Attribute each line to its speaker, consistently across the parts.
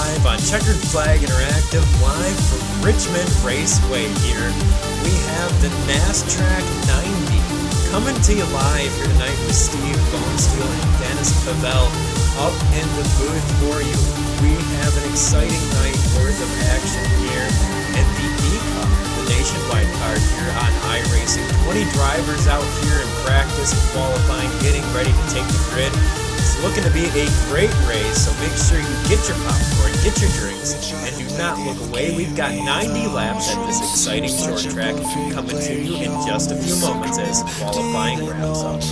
Speaker 1: live on Checkered Flag Interactive, live from Richmond Raceway here. We have the NASTRACK 90 coming to you live here tonight with Steve Bonesteel and Dennis Pavel up in the booth for you. We have an exciting night worth of action here at the E-Cup, the nationwide card here on iRacing. 20 drivers out here in practice and qualifying, getting ready to take the grid. It's looking to be a great race, so make sure you get your popcorn, get your drinks, and do not look away. We've got 90 laps at this exciting short track coming to you in just a few moments as qualifying wraps up.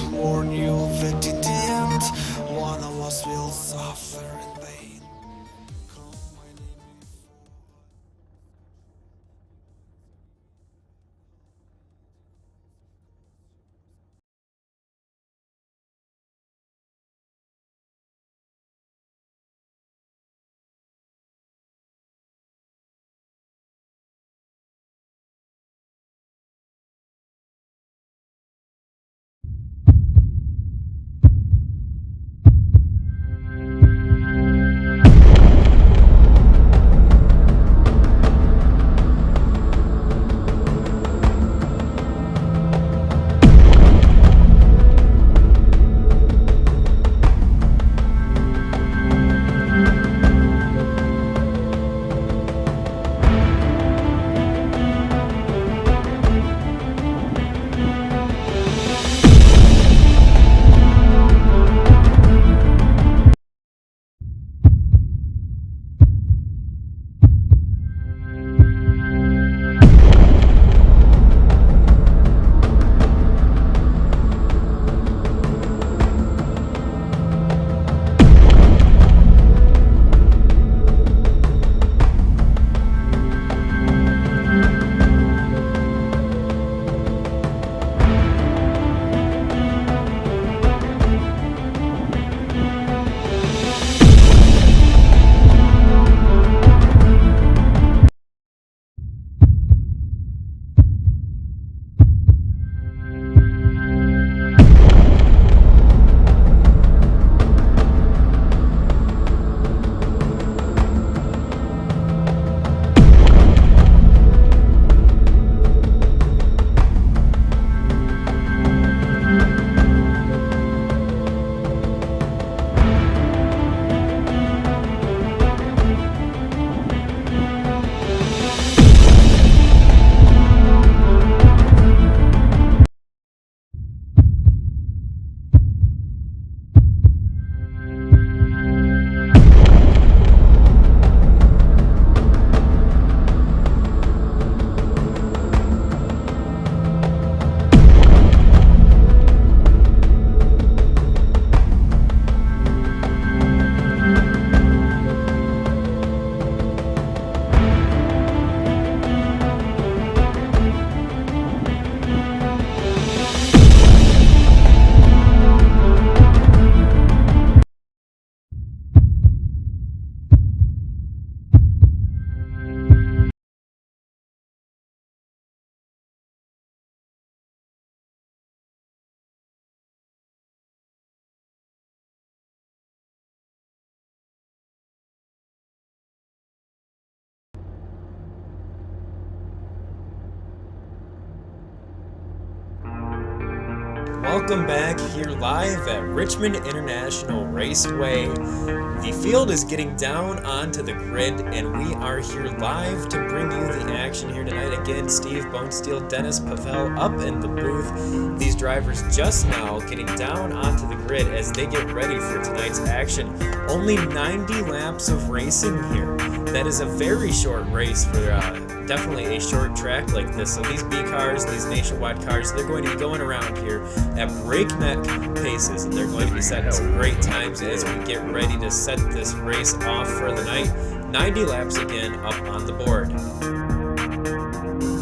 Speaker 1: Welcome back here live at Richmond International Raceway. The field is getting down onto the grid, and we are here live to bring you the action here tonight. Again, Steve Bonesteel, Dennis Pavel up in the booth. These drivers just now getting down onto the grid as they get ready for tonight's action. Only 90 laps of racing here. That is a very short race for definitely a short track like this. So these B cars, these nationwide cars, they're going to be going around here at breakneck paces, and they're going to be setting some great times as we get ready to set this race off for the night. 90 laps again up on the board.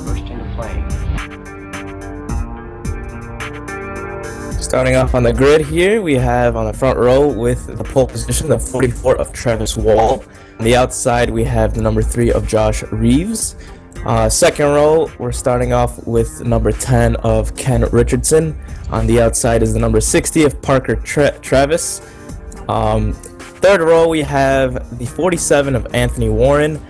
Speaker 2: First into play.
Speaker 3: Starting off on the grid here, we have on the front row with the pole position, the 44 of Travis Wall. On the outside, we have the number 3 of Josh Reeves. Second row, we're starting off with number 10 of Ken Richardson. On the outside is the number 60 of Parker Travis. Third row, we have the 47 of Anthony Warren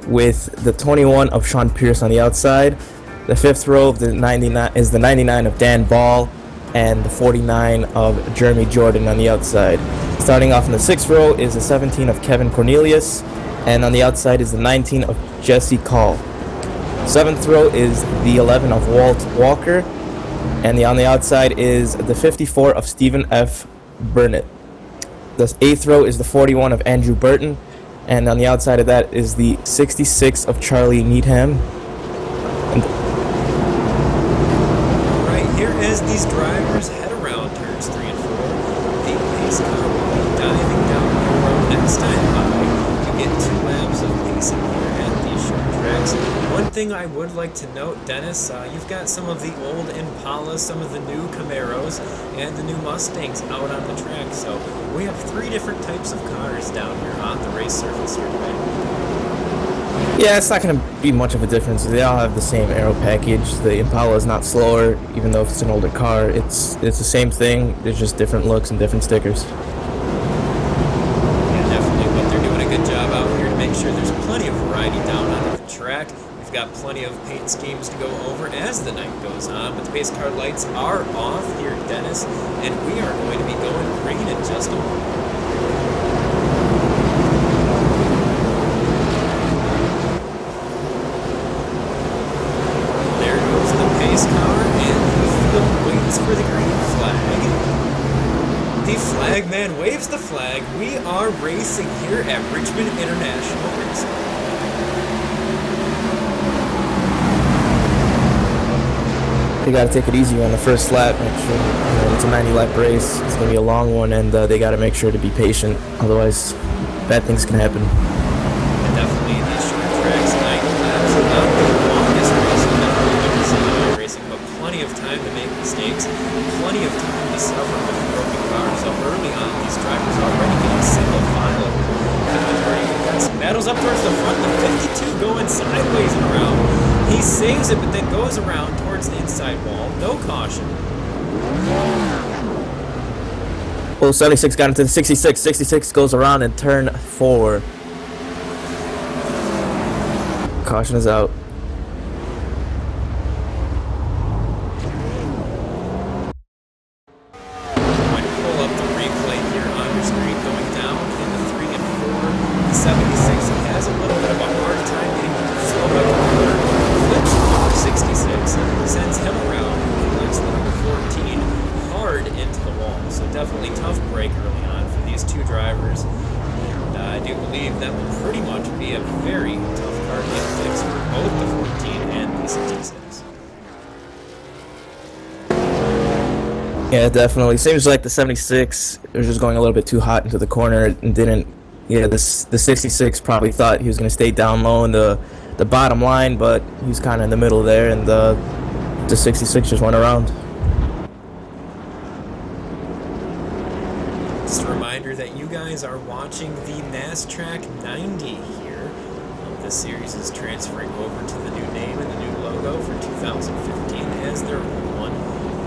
Speaker 3: with the 21 of Sean Pierce on the outside. The fifth row of the 99 is the 99 of Dan Ball and the 49 of Jeremy Jordan on the outside. Starting off in the sixth row is the 17 of Kevin Cornelius, and on the outside is the 19 of Jesse Call. Seventh row is the 11 of Walt Walker, and on the outside is the 54 of Stephen F. Burnett. The eighth row is the 41 of Andrew Burton, and on the outside of that is the 66 of Charlie Needham.
Speaker 1: Right here, as these drivers head around turns 3 and 4, the pace car will be diving down the road next time by to get 2 laps of pacing here at these short tracks. One thing I would like to note, Dennis, you've got some of the old Impalas, some of the new Camaros, and the new Mustangs out on the track. So we have 3 different types of cars down here on the race surface here today.
Speaker 3: Yeah, it's not going to be much of a difference. They all have the same aero package. The Impala is not slower, even though it's an older car. It's the same thing. It's just different looks and different stickers.
Speaker 1: Yeah, definitely. But they're doing a good job out here to make sure there's plenty of variety down on the track. We've got plenty of paint schemes to go over as the night goes on, but the pace car lights are off here, Dennis, and we are going to be going green in just a moment. There goes the pace car, and the field waits for the green flag. The flagman waves the flag. We are racing here at Richmond International Raceway.
Speaker 3: They got to take it easy on the first lap. Make sure it's a 90-lap race. It's going to be a long one, and they got to make sure to be patient. Otherwise, bad things can happen.
Speaker 1: And definitely these short tracks, 90 laps, not the longest racing that we're witnessing racing, but plenty of time to make mistakes, plenty of time to suffer with broken cars. So early on, these drivers already getting single file. We've got some battles up towards the front. The 52 going sideways and around. He saves it, but then goes around towards the inside wall. No caution.
Speaker 3: Well, 76 got into the 66. 66 goes around in turn 4. Caution is out.
Speaker 1: Going to pull up the replay here on your screen. Going down in the 3 and 4. The 76 has a little bit of a hard time getting slowed up the corner. Flips number 66, sends him around, and lets the number 14 hard into the wall. So definitely tough break early on for these 2 drivers. And I do believe that will pretty much be a very tough car to get fixed for both the 14 and the 66.
Speaker 3: Yeah, definitely. Seems like the 76 was just going a little bit too hot into the corner and didn't. Yeah, the 66 probably thought he was going to stay down low in the bottom line, but he was kind of in the middle there, and the 66 just went around.
Speaker 1: Just a reminder that you guys are watching the NASTRACK 90 here. This series is transferring over to the new name and the new logo for 2015, as their old one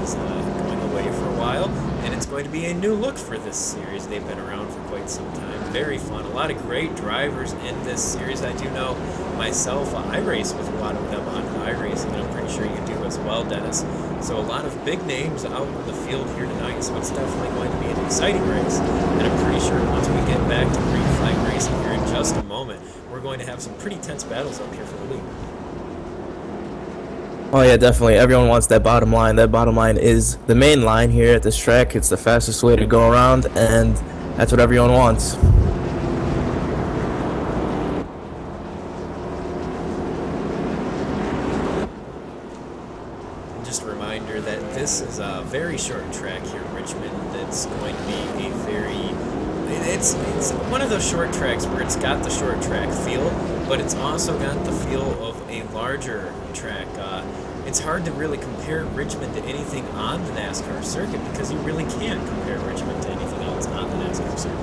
Speaker 1: is going away for a while, and it's going to be a new look for this series. They've been around for quite some time. Very fun. A lot of great drivers in this series. I do know myself, I race with a lot of them on iRacing, and I'm pretty sure you do as well, Dennis. So a lot of big names out in the field here tonight, so it's definitely going to be an exciting race. And I'm pretty sure once we get back to green flag racing here in just a moment, we're going to have some pretty tense battles up here for the lead.
Speaker 3: Oh yeah, definitely. Everyone wants that bottom line. That bottom line is the main line here at this track. It's the fastest way to go around, and that's what everyone wants.
Speaker 1: Just a reminder that this is a very short track here in Richmond. That's going to be a very... It's one of those short tracks where it's got the short track feel, but it's also got the feel of a larger track. It's hard to really compare Richmond to anything on the NASCAR circuit because you really can't compare Richmond to anything else on the NASCAR circuit.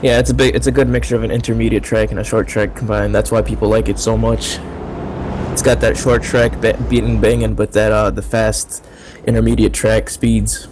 Speaker 3: Yeah, it's a good mixture of an intermediate track and a short track combined. That's why people like it so much. It's got that short track beating banging, but that the fast intermediate track speeds.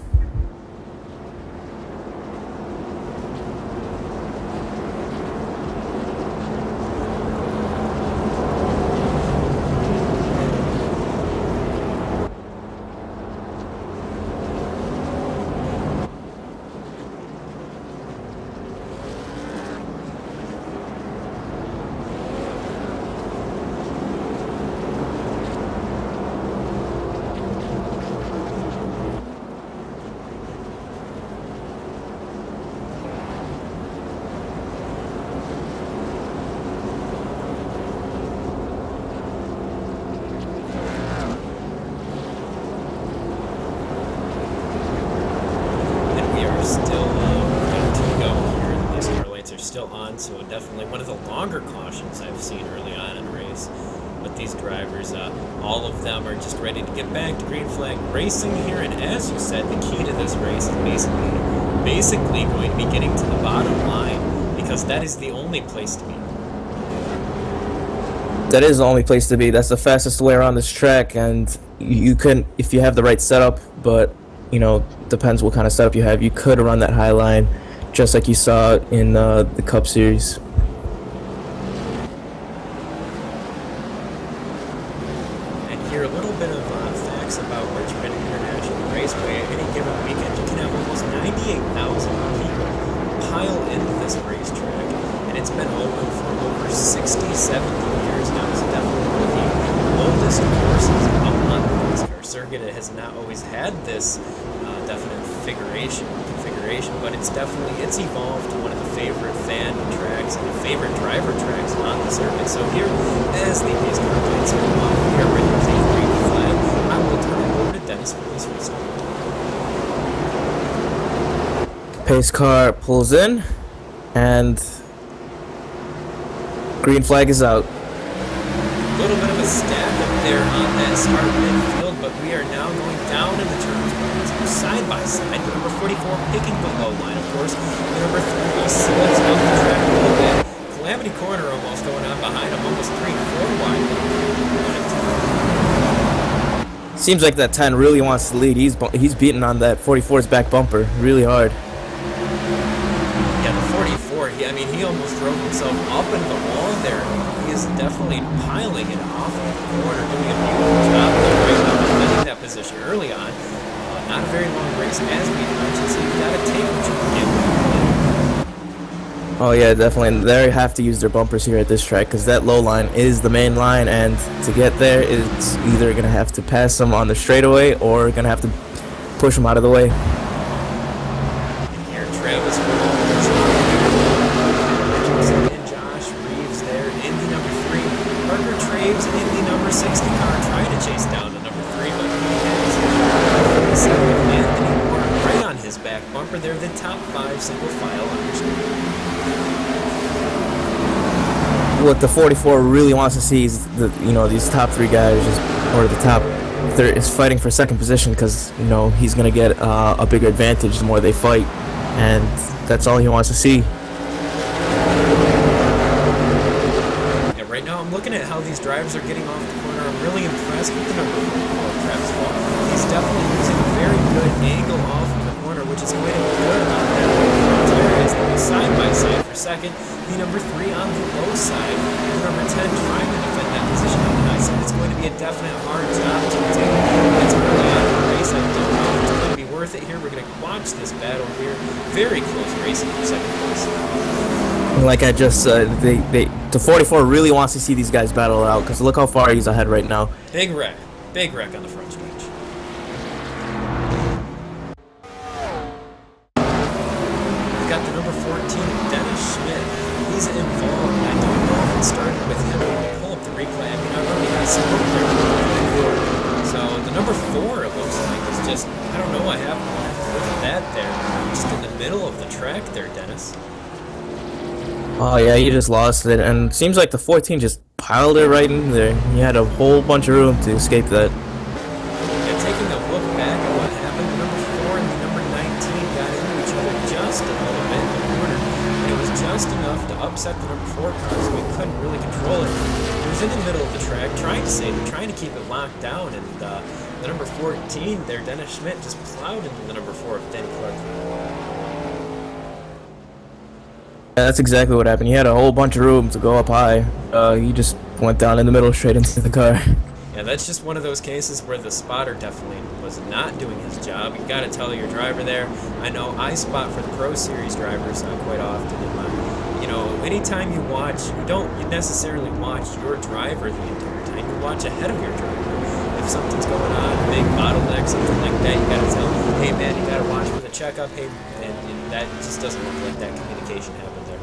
Speaker 1: are still got to go here. These car lights are still on, so definitely one of the longer cautions I've seen early on in a race. But these drivers, all of them are just ready to get back to green flag racing here. And as you said, the key to this race is basically going to be getting to the bottom line, because that is the only place to be.
Speaker 3: That is the only place to be. That's the fastest way around this track, and you can, if you have the right setup, but you know, depends what kind of setup you have. You could run that high line, just like you saw in the Cup Series.
Speaker 1: And here, a little bit of facts about Richmond International Raceway. Any given weekend, you can have almost 98,000 people pile into this racetrack, and it's been open for over 60, 70 years now. It's definitely one of the oldest courses out on the NASCAR circuit. It has not always had this definite configuration, but it's evolved to one of the favorite fan tracks and favorite driver tracks on the circuit. So here, as the pace car lights come off here with the green flag, I will turn it over to Dennis for this restart.
Speaker 3: Pace car pulls in, and green flag is out.
Speaker 1: A little bit of a stack up there on that start midfield, but we are now going down in the turns side by side. The number 44 picking the low line, of course. The number 3 slips off the track a little bit. Calamity corner almost going on behind him, almost 3-4 wide.
Speaker 3: Seems like that 10 really wants to lead. He's beating on that 44's back bumper really hard.
Speaker 1: Yeah, the 44, he almost drove himself up into the wall there. He is definitely piling it off of the corner, doing a beautiful job there right now, defending that position early on. Not a very long race, as we mentioned, so you've got to take what you can get.
Speaker 3: Oh yeah, definitely. And they have to use their bumpers here at this track, because that low line is the main line, and to get there, it's either going to have to pass them on the straightaway or going to have to push them out of the way.
Speaker 1: And here, Travis and Josh Reeves there in the number 3. Parker Traves in the number 60 car, trying to chase down the number 3, but he has Anthony Moore right on his back bumper. They're the top 5 single file on your screen.
Speaker 3: What the 44 really wants to see is these top 3 guys or the top third is fighting for second position, because he's gonna get a bigger advantage the more they fight, and that's all he wants to see.
Speaker 1: Yeah, right now I'm looking at how these drivers are getting off the corner. I'm really impressed with the number 4, Travis Wall. He's definitely using a very good angle off of the corner, which is going to be good on that tire as they go side by side for second. The number 3 on the low side. The number 10 trying to defend that position on the high side. It's going to be a definite hard job to take. It's early on in the race. I don't know if it's going to be worth it here. We're going to watch this battle here. Very close racing for second place.
Speaker 3: Like I just said, the 44 really wants to see these guys battle it out, because look how far he's ahead right now.
Speaker 1: Big wreck on the front stretch. We've got the number 14, Dennis Schmidt. He's involved. I don't know if it started with him. We'll pull up the replay. I really got some up there. So the number 4, it looks like, is just, I don't know what happened. Look at that there. Just in the middle of the track there, Dennis.
Speaker 3: Oh yeah, he just lost it, and it seems like the 14 just piled it right in there. He had a whole bunch of room to escape that.
Speaker 1: Yeah, taking a look back at what happened, the number 4 and the number 19 got into each other just a little bit in the corner, and it was just enough to upset the number 4 car, so we couldn't really control it. He was in the middle of the track, trying to keep it locked down, and the number 14 there, Dennis Schmidt, just plowed into the number 4 of Danny Clark.
Speaker 3: Yeah, that's exactly what happened. He had a whole bunch of room to go up high. He just went down in the middle straight into the car.
Speaker 1: Yeah, that's just one of those cases where the spotter definitely was not doing his job. You got to tell your driver there. I know I spot for the Pro Series drivers quite often. And, anytime you watch, you don't necessarily watch your driver the entire time. You watch ahead of your driver. If something's going on, big bottleneck, something like that, you got to tell him, hey man, you got to watch for the checkup. Hey, and that just doesn't look like that communication happened there.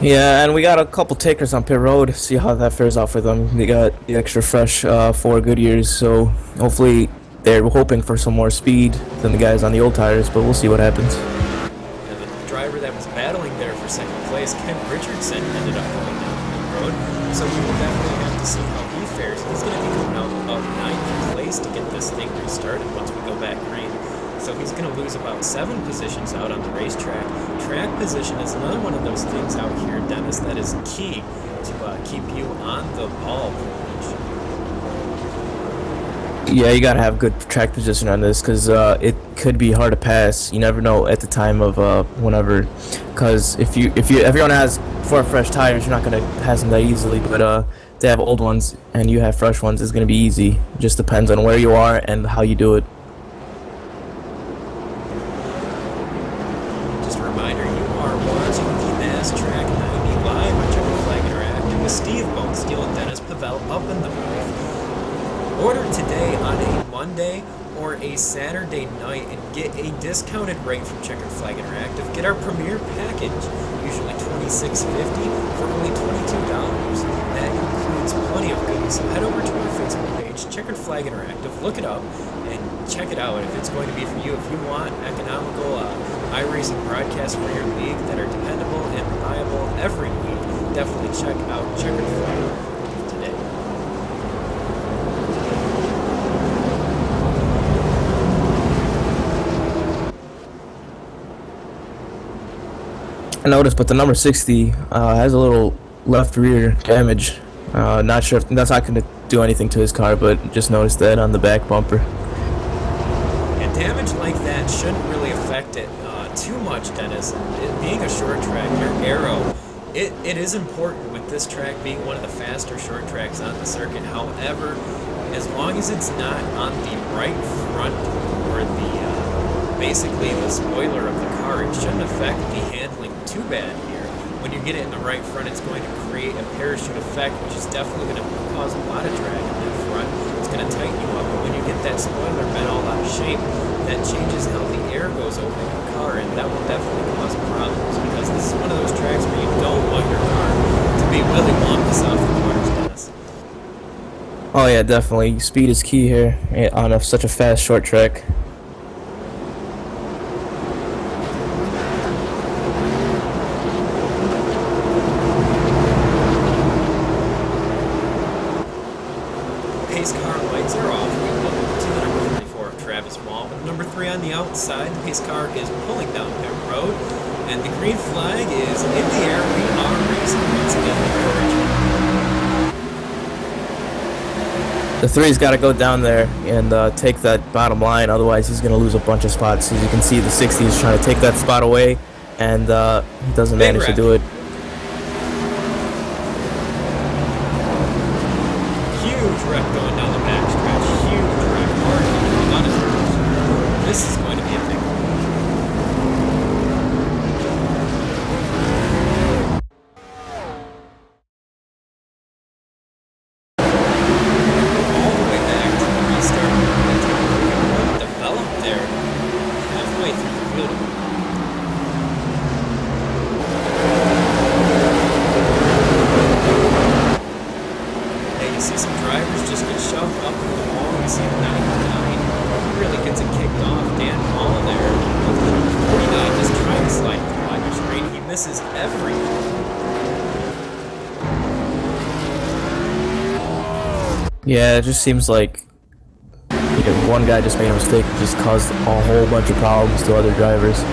Speaker 3: Yeah, and we got a couple takers on pit road. See how that fares out for them. They got the extra fresh 4 Goodyears, so hopefully they're hoping for some more speed than the guys on the old tires, but we'll see what happens.
Speaker 1: And the driver that was battling there for second place, Ken Richardson, ended up going down the road. So we will definitely have to see how he fares. He's going to be coming out of 9th place to get this thing restarted once we go back green. So he's going to lose about 7 positions out on the racetrack. Track position is another one of those things out here, Dennis, that is key to keep you on the ball.
Speaker 3: Yeah, you gotta have good track position on this because it could be hard to pass. You never know at the time of whenever, because if everyone has 4 fresh tires, you're not gonna pass them that easily. But if they have old ones and you have fresh ones, it's gonna be easy. It just depends on where you are and how you do it.
Speaker 1: Just a reminder, you are watching the NASTRACK 90 live on Checkered Flag Interactive with Steve Bonesteel and Dennis Pavel up in the booth. Order today on a Monday or a Saturday night and get a discounted rate from Checkered Flag Interactive. Get our premier package, usually $26.50 for only $22. That includes plenty of goodies. So head over to our Facebook page, Checkered Flag Interactive, look it up, and check it out if it's going to be for you. If you want economical iRacing broadcasts for your league that are dependable and reliable every week, definitely check out Checkered Flag today.
Speaker 3: I noticed, but the number 60 has a little left rear damage. Not sure if that's not going to do anything to his car, but just noticed that on the back bumper.
Speaker 1: And damage like that shouldn't really affect it too much, Dennis. It being a short track, your aero, it is important with this track being one of the faster short tracks on the circuit. However, as long as it's not on the right front or the basically the spoiler of the car, it shouldn't affect the handling too bad here. When you get it in the right front, it's going to create a parachute effect, which is definitely going to cause a lot of drag in that front. It's going to tighten you up, but when you get that spoiler bent all out of shape, that changes how the air goes over your car, and that will definitely cause problems, because this is one of those tracks where you don't want your car to be Willy Wonka's off the corners, Dennis.
Speaker 3: Oh yeah, definitely. Speed is key here on such a fast short track.
Speaker 1: Pace car lights are off. We look to the number 44 of Travis Wall. With number 3 on the outside, the pace car is pulling down pit road, and the green flag is in the air. We are racing once again for Richmond.
Speaker 3: The 3's got to go down there and take that bottom line, otherwise he's going to lose a bunch of spots. As you can see, the 60 is trying to take that spot away, and he doesn't manage to do it.
Speaker 1: Huge wreck going down the backstretch. Huge wreck. Hard on his nose. This is going to be a big one. All the way back to the restart. Developed there halfway through the field. See some drivers just get shoved up into the wall. We see the 99 really gets it kicked off. Dan Hall there with the 49 just trying to slide through on your screen. He misses everything.
Speaker 3: Yeah, it just seems like one guy just made a mistake and just caused a whole bunch of problems to other drivers.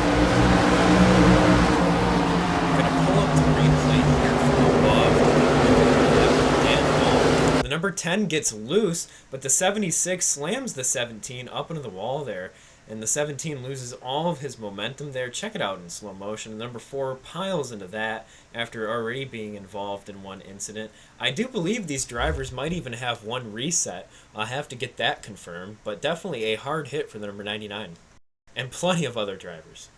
Speaker 1: Gonna pull up the replay here from above. Dan Hall. The number 10 gets loose, but the 76 slams the 17 up into the wall there, and the 17 loses all of his momentum there. Check it out in slow motion. The number 4 piles into that after already being involved in one incident. I do believe these drivers might even have one reset. I'll have to get that confirmed, but definitely a hard hit for the number 99. And plenty of other drivers.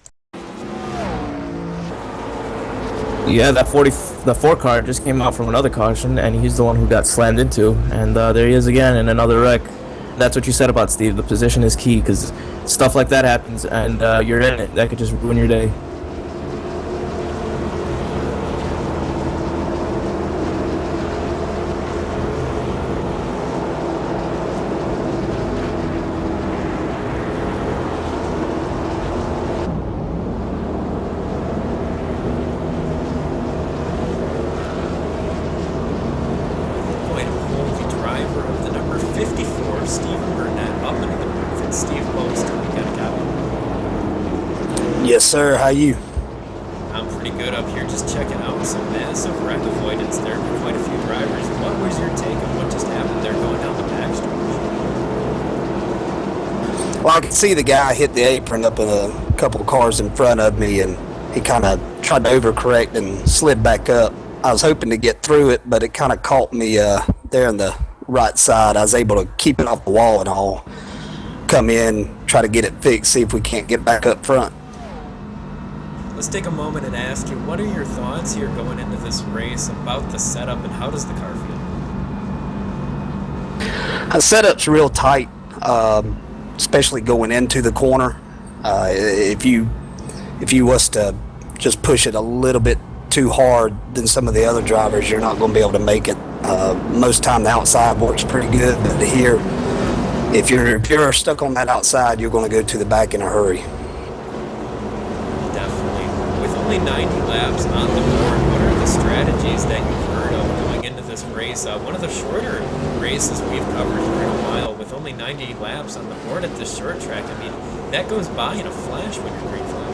Speaker 3: Yeah, the 4 car just came out from another caution, and he's the one who got slammed into. And there he is again in another wreck. That's what you said about Steve. The position is key, because stuff like that happens, and you're in it. That could just ruin your day.
Speaker 2: Yes, sir. How you?
Speaker 1: I'm pretty good up here, just checking out some massive wreck avoidance there for quite a few drivers. What was your take on what just happened there going down the backstretch?
Speaker 2: Well, I could see the guy hit the apron up in a couple of cars in front of me, and he kind of tried to overcorrect and slid back up. I was hoping to get through it, but it kind of caught me there on the right side. I was able to keep it off the wall and all. Come in, try to get it fixed, see if we can't get back up front.
Speaker 1: Let's take a moment and ask you, what are your thoughts here going into this race about the setup and how does the car feel?
Speaker 2: The setup's real tight, especially going into the corner. If you was to just push it a little bit too hard than some of the other drivers, you're not going to be able to make it. Most time the outside works pretty good, but here, if you're stuck on that outside, you're going to go to the back in a hurry.
Speaker 1: Definitely. With only 90 laps on the board, what are the strategies that you've heard of going into this race? One of the shorter races we've covered here in a while, with only 90 laps on the board at this short track, I mean, that goes by in a flash when you're green flag.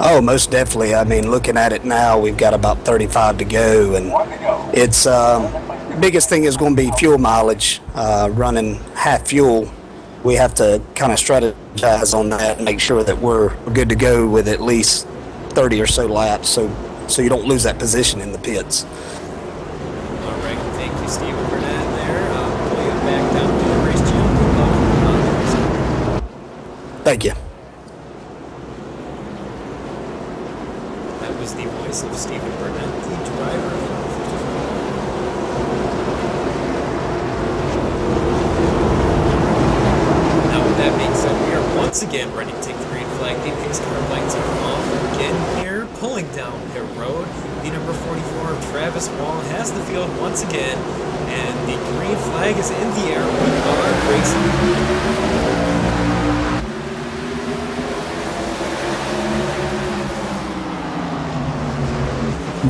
Speaker 2: Oh, most definitely. I mean, looking at it now, we've got about 35 to go, and it's biggest thing is going to be fuel mileage. Running half fuel, we have to kind of strategize on that and make sure that we're good to go with at least 30 or so laps, so you don't lose that position in the pits.
Speaker 1: All right, thank you, Stephen Burnett there. Pull you back down to the race channel.
Speaker 2: Thank you.
Speaker 1: That was the voice of Stephen Burnett, the driver of the That being said, we are once again ready to take the green flag. The pace car lights are off again here, pulling down pit road. The number 44 of Travis Wall has the field once again, and the green flag is in the air with our racing.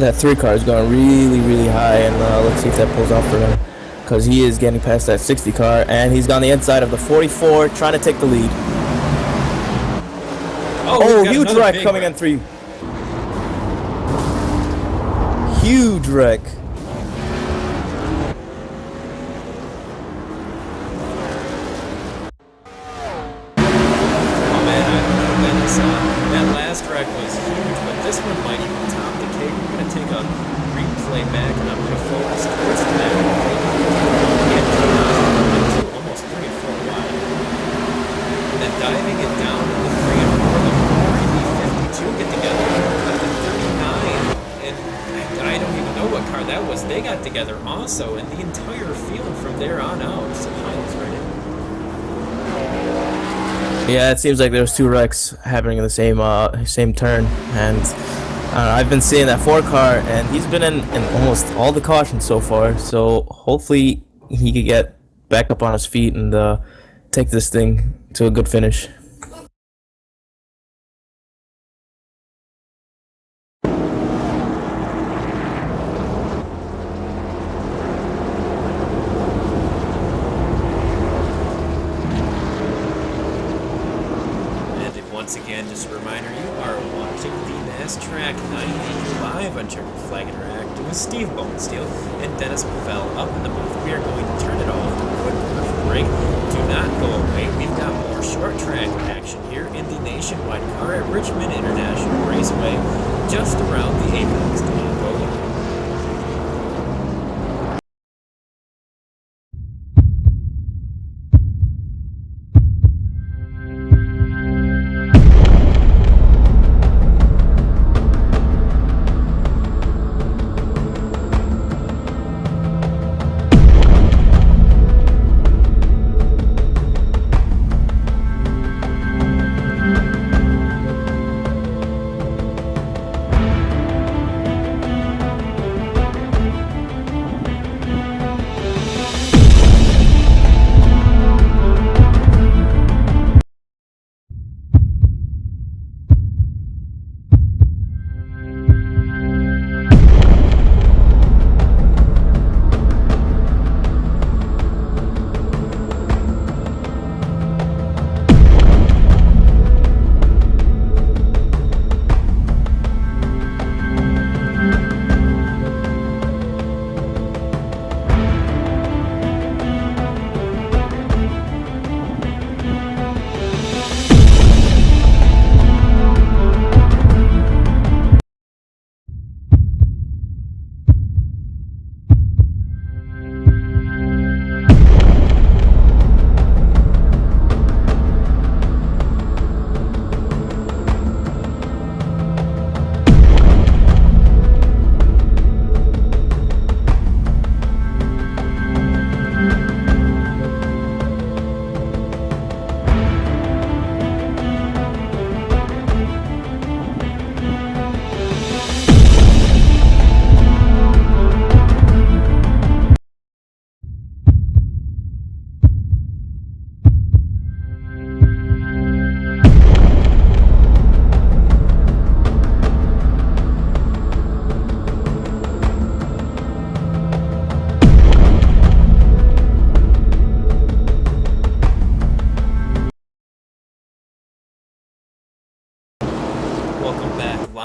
Speaker 3: That 3 car is going really, really high, and let's see if that pulls off for him. Because he is getting past that 60 car, and he's on the inside of the 44, trying to take the lead. Oh, huge wreck coming in 3. Huge wreck.
Speaker 1: Oh man, I don't know, Dennis. That last wreck was huge, but this one might even top the cake. We're going to take a replay back, and I'm going to focus towards the back of the cake. Almost 3 and 4 wide. And then diving it down to the 3 and 4, the 4 and the 52 get together at the 39. And I don't even know what car that was. They got together also, and the entire field from there on out just piles right in.
Speaker 3: Yeah, it seems like there's 2 wrecks happening in the same turn, and I've been seeing that 4 car, and he's been in almost all the cautions so far. So hopefully he could get back up on his feet and take this thing to a good finish.
Speaker 1: Once again, just a reminder, you are watching the NASTRACK 90 live on Checkered Flag Interactive with Steve Bonesteel and Dennis Pavel up in the booth. We are going to turn it off to a quick commercial break. Do not go away. We've got more short track action here in the nationwide car at Richmond International Raceway, just around the apex to Angola.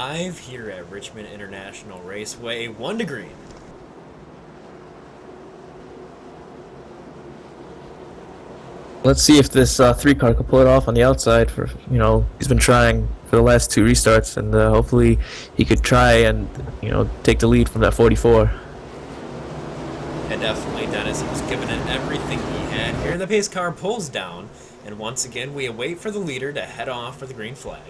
Speaker 1: live here at Richmond International Raceway, 1 to green.
Speaker 3: Let's see if this 3-car can pull it off on the outside. For he's been trying for the last 2 restarts, and hopefully he could try and take the lead from that 44.
Speaker 1: And definitely Dennis, he was giving it everything he had. Here the pace car pulls down, and once again we await for the leader to head off for the green flag.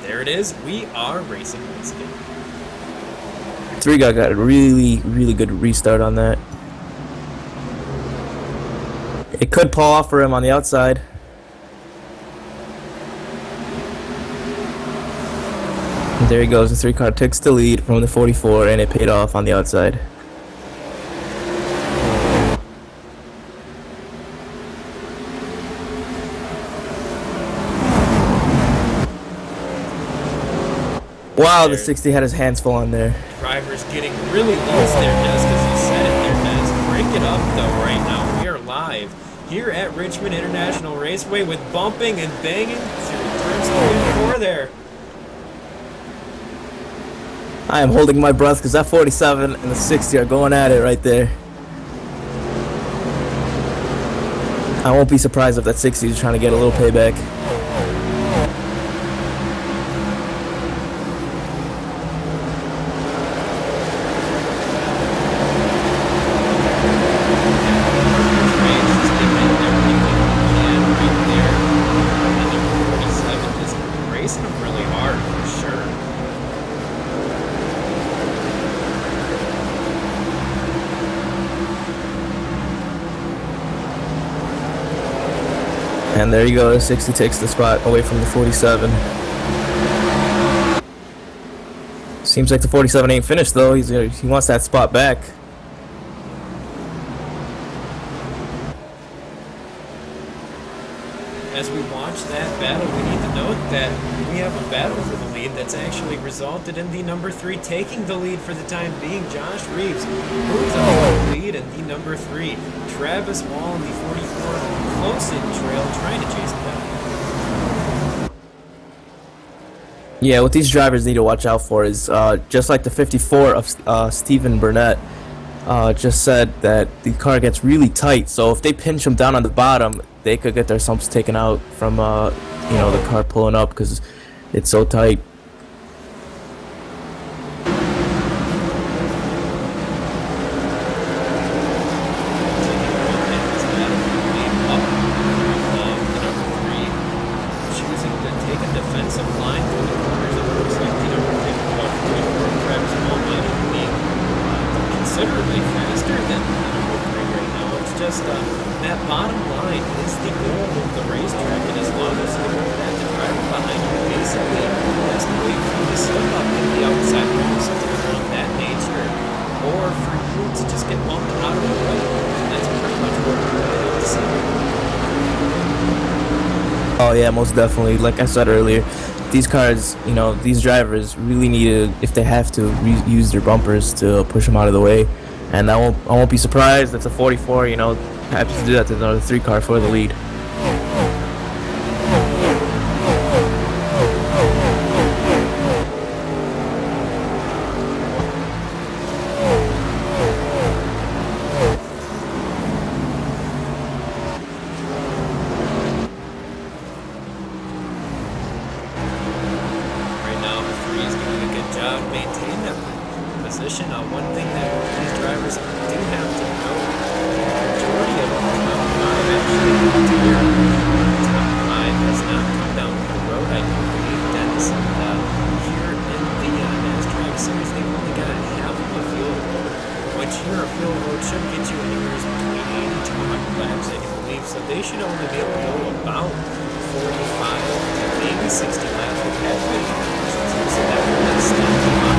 Speaker 1: There it is. We are racing once again.
Speaker 3: 3-car got a really, really good restart on that. It could pull off for him on the outside. And there he goes. The 3-car takes the lead from the 44, and it paid off on the outside. Wow, the 60 had his hands full on there.
Speaker 1: Driver's getting really loose there, Des, because he said it there, Des. Break it up, though, right now. We are live here at Richmond International Raceway with bumping and banging through turns 3 and 4 there.
Speaker 3: I am holding my breath because that 47 and the 60 are going at it right there. I won't be surprised if that 60 is trying to get a little payback. And there you go, the 60 takes the spot away from the 47. Seems like the 47 ain't finished though. He wants that spot back.
Speaker 1: As we watch that battle, we need to note that we have a battle for the lead that's actually resulted in the number 3 taking the lead for the time being. Josh Reeves moves on the lead, and the number 3, Travis Wall, in the 44, close in trail, trying to chase him down.
Speaker 3: Yeah, what these drivers need to watch out for is just like the 54 of Stephen Burnett just said, that the car gets really tight. So if they pinch him down on the bottom, they could get their sumps taken out from the car pulling up because it's so tight.
Speaker 1: Considerably faster than number 3 right now. It's just that bottom line is the goal of the racetrack, and as long as you hold that, the driver behind you basically has to wait for you to slip up in the outside wall, something along that nature, or for you to just get bumped out of the way. And that's pretty much what we're going to see.
Speaker 3: Oh yeah, most definitely. Like I said earlier, these cars, these drivers really need to, if they have to, use their bumpers to push them out of the way. And I won't be surprised if the 44, happens to do that to another 3-car for the lead.
Speaker 1: Maintain that position. One thing that these drivers do have to know, the majority of them are actually here. Top 5 has not come down the road, I don't believe, Dennis. Here in the NASTRACK series, they've only got half of a field load, which here a field load should get you anywhere between 80 to 100 laps, I can believe. So they should only be able to go about 45 to maybe 60 laps with that field load. So that will not stop them up.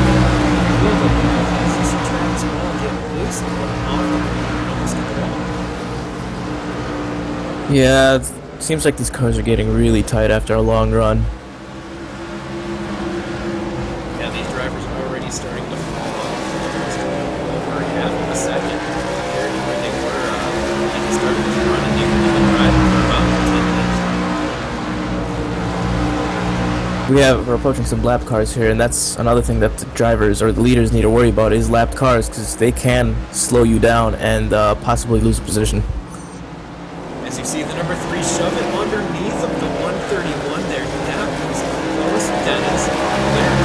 Speaker 1: We'll look as you see Travis Wall get loose and put off the ground almost at the wall.
Speaker 3: Yeah, it seems like these cars are getting really tight after a long run.
Speaker 1: Yeah, these drivers are already starting to fall off. Over half of a second compared to where they were at the start of this run, and they were even driving for about 10 minutes.
Speaker 3: We're approaching some lap cars here, and that's another thing that the drivers or the leaders need to worry about is lapped cars, because they can slow you down and possibly lose a position.
Speaker 1: As you see the number 3 shove it underneath of the 131 there. That was close. Dennis there.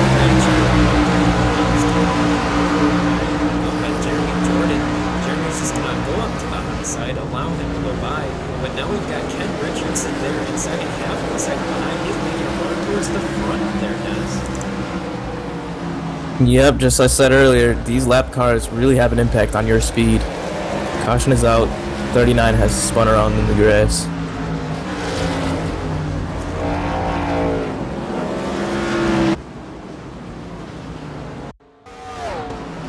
Speaker 1: Jeremy Jordan. Jeremy's just going to go up to the high side, allow him to go by. But now we've got Ken Richardson there in second, half of a second behind. He's making a run towards the front there, Dennis.
Speaker 3: Yep, just as I said earlier, these lap cars really have an impact on your speed. Caution is out. 39 has spun around in the grass.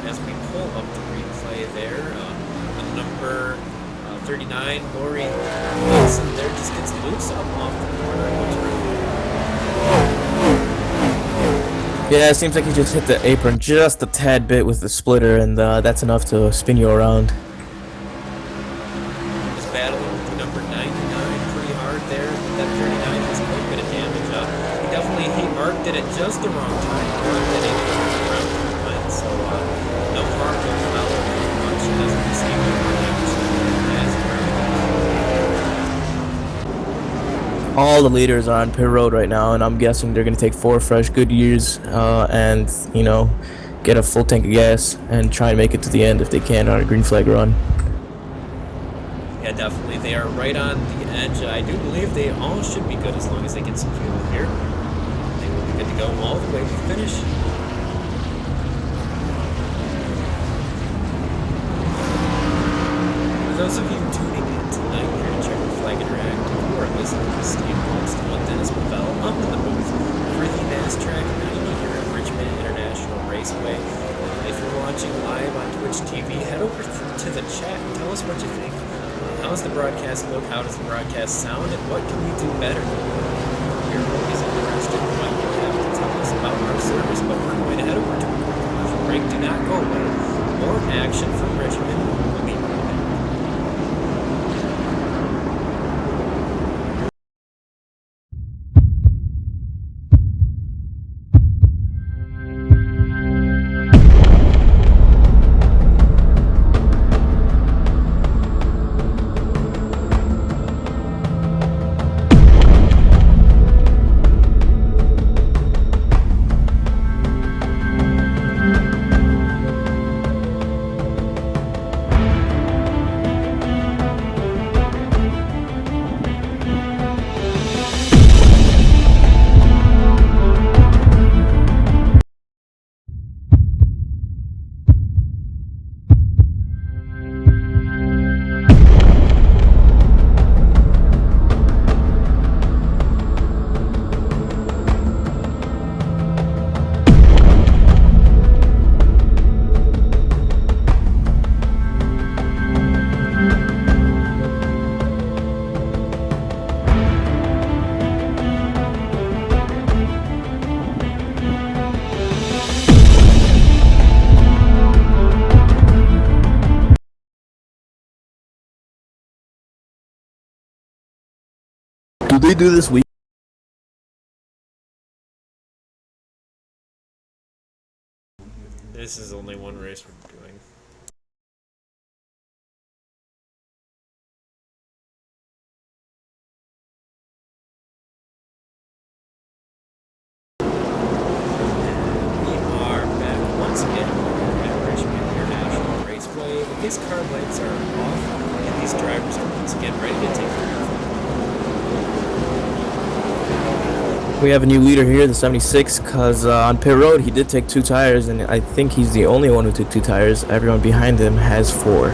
Speaker 1: As we pull up the replay there, the number 39, Lori Wilson there just gets loose up off the corner.
Speaker 3: Yeah, it seems like he just hit the apron just a tad bit with the splitter, and that's enough to spin you around.
Speaker 1: Just battling with the number 99 pretty hard there. That 39 has a little bit of damage. He definitely marked it at just the wrong time. So no harm, no foul, pretty much. He doesn't receive any damage.
Speaker 3: All the leaders are on pit road right now, and I'm guessing they're going to take 4 fresh good years and, you know, get a full tank of gas and try and make it to the end if they can on a green flag run.
Speaker 1: Yeah, definitely. They are right on the edge. I do believe they all should be good as long as they get some fuel here. They will be good to go all the way to finish. For those of you tuning in tonight here to Checker Flag Interactive, you are listening to Steve Postel and Dennis Pavel up in the booth for the NASTRACK 90 here at Richmond International Raceway. If you're watching live on Twitch TV, head over to the chat and tell us what you think. How's the broadcast look? How does the broadcast sound? And what can we do better? We're always interested in what you have to tell us about our service, but we're going to head over to a quick commercial break. Do not go away. More action from Richmond. We'll be right back.
Speaker 3: Do they do this week?
Speaker 1: This is only one race we're doing. We are back once again at Richmond International Raceway. These car lights are off, and these drivers are once again ready to take their field.
Speaker 3: We have a new leader here, the 76, because on pit road he did take 2 tires, and I think he's the only one who took 2 tires. Everyone behind him has 4.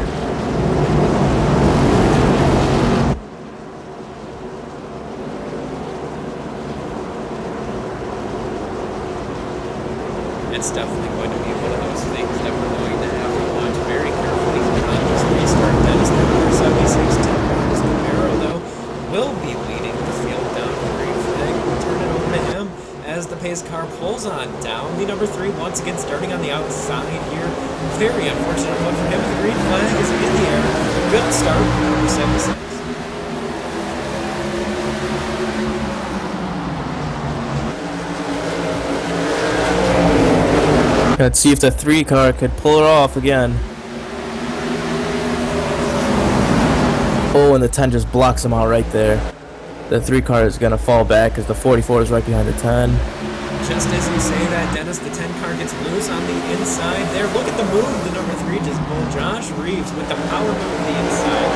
Speaker 1: It's definitely going to be one of those things that we're going to have to watch very carefully on this restart. Dennis, the number 76, Tim Romero, though, will be leading the field down to the green flag. We'll turn it over to him as the pace car pulls on down. The number 3 once again starting on the outside here. Very unfortunate one for him. The green flag is in the air. Good start for number 76.
Speaker 3: Let's see if the 3 car could pull it off again. Oh, and the 10 just blocks him out right there. The 3 car is going to fall back as the 44 is right behind the 10.
Speaker 1: Just as you say that, Dennis, the 10 car gets loose on the inside there. Look at the move. The number 3 just pulled Josh Reeves with the power move on the inside.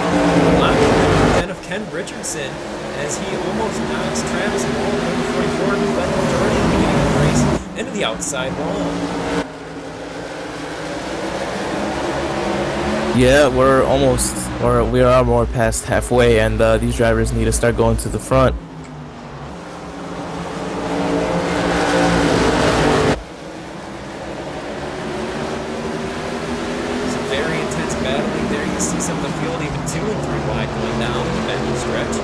Speaker 1: Blocking the 10 of Ken Richardson as he almost knocks Travis Wall, number 44, who led the majority in the beginning of the race, into the outside wall.
Speaker 3: Yeah, we are more past halfway, and these drivers need to start going to the front.
Speaker 1: It's a very intense battling there. You see some of the field even 2 and 3 wide going down the back stretch.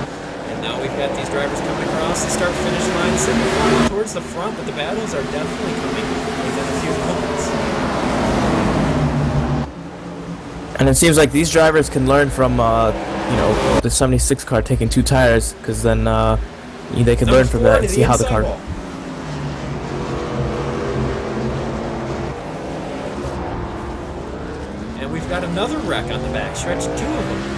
Speaker 1: And now we've got these drivers coming across the start-finish line, sitting far towards the front, but the battles are definitely coming within a few moments.
Speaker 3: And it seems like these drivers can learn from, the 76 car taking 2 tires, because then they can learn from that and see how the car.
Speaker 1: And we've got another wreck on the backstretch, 2 of them.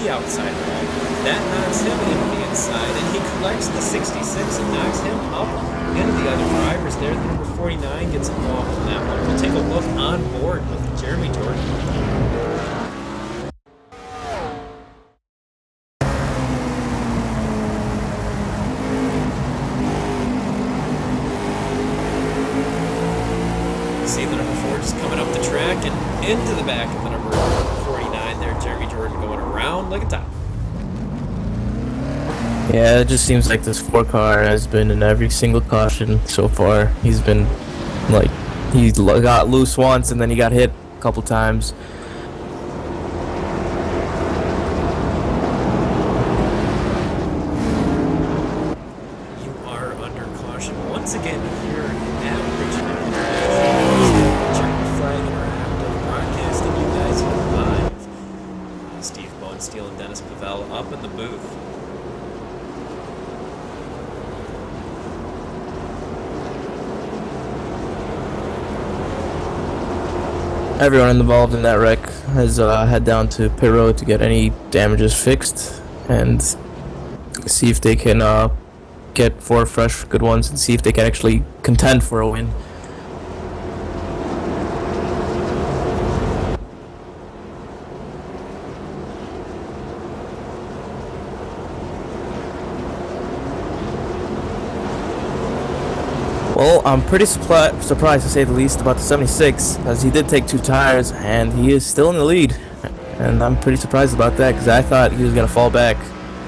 Speaker 1: Outside wall. That knocks him into the inside, and he collects the 66 and knocks him up into the other drivers there. The number 49 gets involved in that one. We'll take a look on board with Jeremy Jordan. See the number 4 just coming up the track and into the back of the number 49 there. Jeremy Jordan going around like a top.
Speaker 3: Yeah, it just seems like this 4 car has been in every single caution so far. He's been, he got loose once and then he got hit a couple times.
Speaker 1: You are under caution once again here at Richmond International. Checkered Flag Interactive broadcasting you guys live. Steve Bonesteel and Dennis Pavel up in the booth.
Speaker 3: Everyone involved in that wreck has head down to pit road to get any damages fixed and see if they can get 4 fresh good ones and see if they can actually contend for a win. Well, I'm pretty surprised to say the least about the 76, as he did take 2 tires and he is still in the lead. And I'm pretty surprised about that because I thought he was going to fall back,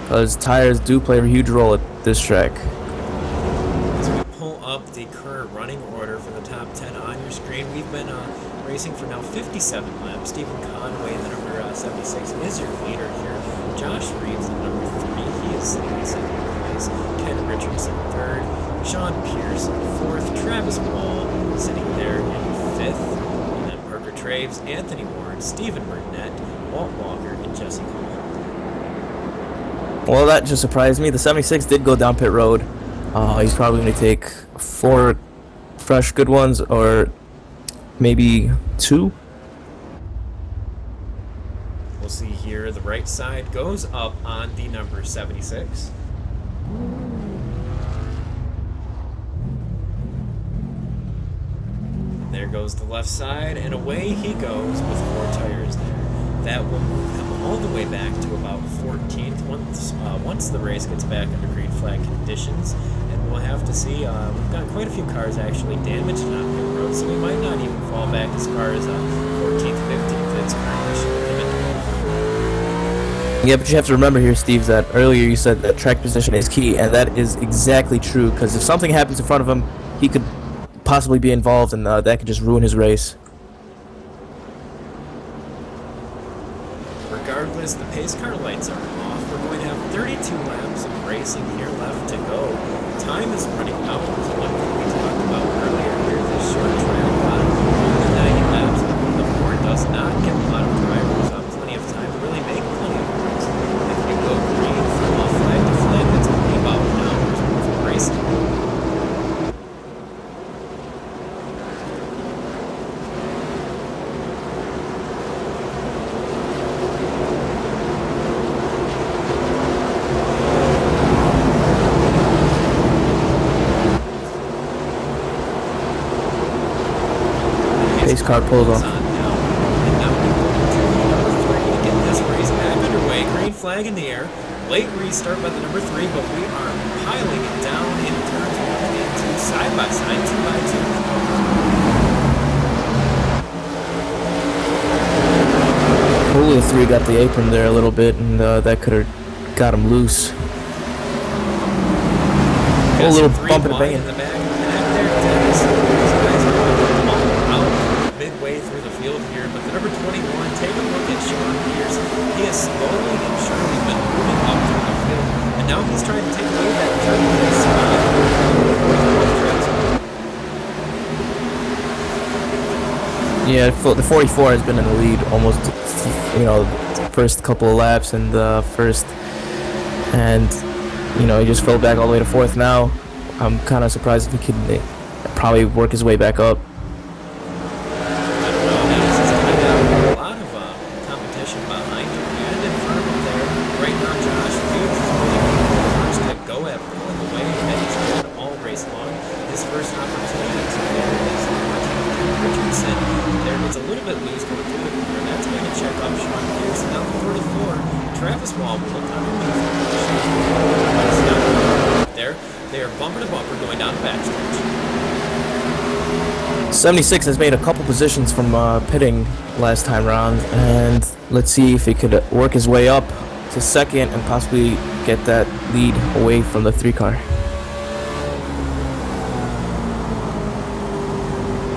Speaker 3: because tires do play a huge role at this track.
Speaker 1: As we pull up the current running order for the top 10 on your screen, we've been racing for now 57 laps. Stephen Conway, the number 76, is your leader here. Josh Reeves, the number 3, he is sitting in 2nd place. Ken Richardson, 3rd. Sean Pierce, 4th, Travis Wall sitting there in 5th, and then Parker Traves, Anthony Ward, Stephen Burnett, Walt Walker, and Jesse Cole.
Speaker 3: Well, that just surprised me. The 76 did go down pit road. He's probably going to take 4 fresh good ones, or maybe 2.
Speaker 1: We'll see here, the right side goes up on the number 76. There goes the left side, and away he goes with 4 tires there. That will move him all the way back to about 14th once the race gets back under green flag conditions. And we'll have to see. We've got quite a few cars actually damaged on pit road, so we might not even fall back as far as 14th, 15th. It's currently showing him.
Speaker 3: Yeah, but you have to remember here, Steve, that earlier you said that track position is key, and that is exactly true, because if something happens in front of him, he could possibly be involved, and that could just ruin his race.
Speaker 1: Regardless, the pace car lights are off. We're going to have 32 laps of racing here left to go. Time is running out. One thing we talked about earlier here, this short track on only 90 laps. The board does not give a lot of drivers plenty of time to really make plenty of points.
Speaker 3: Pace car pulls
Speaker 1: goes
Speaker 3: off.
Speaker 1: on now. And now we go to number 3 to get this race back underway. Green flag in the air. Late restart by the number 3, but we are piling it down in turns 1 and 2, side by side, 2 by 2.
Speaker 3: Hopefully the 3 got the apron there a little bit, and that could have got him loose. A little bump and bang.
Speaker 1: In the back there, Dennis. These guys are all out midway through the field here, but the number 21, take a look at Sean Pierce. He has slowly and surely been moving up through the field, and now he's trying to take away that third place spot.
Speaker 3: Yeah, the 44 has been in the lead almost, the first couple of laps and the first, and he just fell back all the way to 4th now. I'm kind of surprised if he could probably work his way back up.
Speaker 1: I don't know, Dennis is going to have a lot of competition behind him and in front of him there. Right now, Josh Reeves is really first to go at pulling away, and he's good all race long. His first opportunity to get is Richardson. There it's a little bit loose going through the corner, and that's going to check up Sean Pierce. Now the 44, Travis Wall will look underneath. There, they are bumper to bumper going down the backstretch.
Speaker 3: 76 has made a couple positions from pitting last time round, and let's see if he could work his way up to 2nd and possibly get that lead away from the 3 car.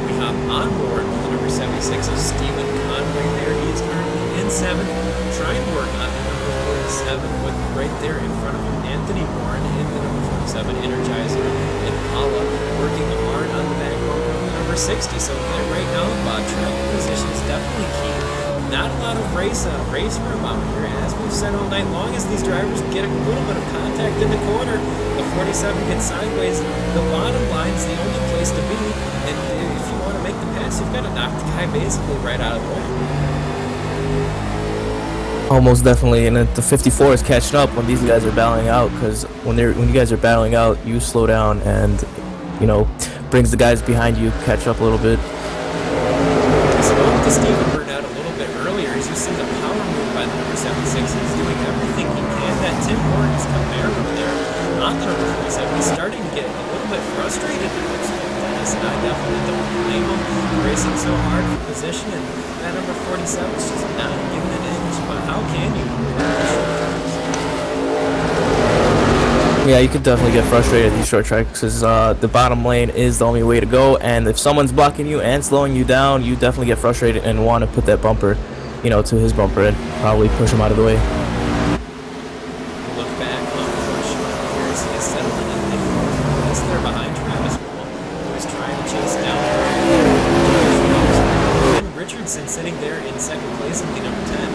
Speaker 1: We hop on board with the number 76 of Stephen Conway there. He is currently in 7th, trying to work on the number 47 with right there in front of him Anthony Warren in the number 47 Energizer and Paula working hard on the back bumper of the number 60. So right now, track position is definitely key. Not a lot of race room out here, as we've said all night long. As these drivers get a little bit of contact in the corner, the 47 gets sideways. The bottom line is the only place to be, and if you want to make the pass, you've got to knock the guy basically right out of the way.
Speaker 3: Almost definitely, and the 54 is catching up when these guys are battling out, because when you guys are battling out, you slow down and brings the guys behind you catch up a little bit.
Speaker 1: I spoke to Stephen Burnett a little bit earlier. As you see the power move by the number 76, he's doing everything he can. That Tim Hortons compare over there on the number 47. He's starting to get a little bit frustrated, it looks like, Dennis, and I definitely don't blame him racing so hard for position, and that number 47 is just not giving an inch. But how can you?
Speaker 3: Yeah, you could definitely get frustrated at these short tracks because the bottom lane is the only way to go, and if someone's blocking you and slowing you down, you definitely get frustrated and want to put that bumper, to his bumper and probably push him out of the way.
Speaker 1: Look back on push. Pierce is settling in the place there behind Travis Wall, who is trying to chase down. And Richardson sitting there in 2nd place in the number 10.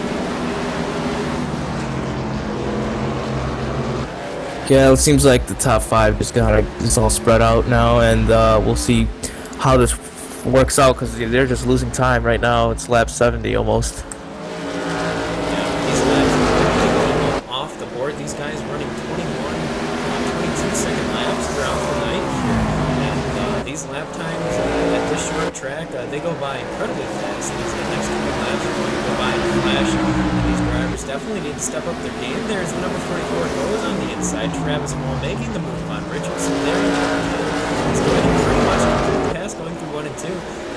Speaker 3: Yeah, it seems like the top 5 just it's all spread out now, and we'll see how this works out because they're just losing time right now. It's lap 70 almost.
Speaker 1: Yeah, these laps are really going off the board. These guys running 22-second laps throughout the night here, and these lap times at this short track, they go by incredibly fast. These next couple laps are going to go by in a flash. These drivers definitely need to step up their game. There's the number 44 goes on the inside. Travis Wall making the move on Richardson there. He's going to pretty much complete the pass going through 1 and 2.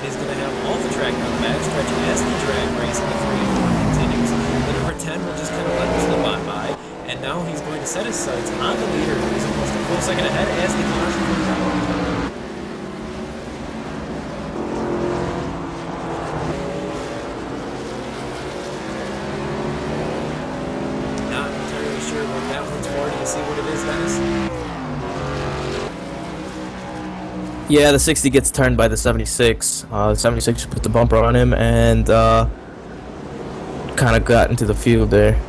Speaker 1: He's going to have all the track on the backstretch as the drag race in the 3 and 4 continues. The number 10 will just kind of let him slip on by, and now he's going to set his sights on the leader, who's almost a full second ahead as the caution comes out. Not entirely sure what that one's for. Do you see what it is, Dennis?
Speaker 3: Yeah, the 60 gets turned by the 76. The 76 put the bumper on him and kind of got into the field there.
Speaker 1: Pull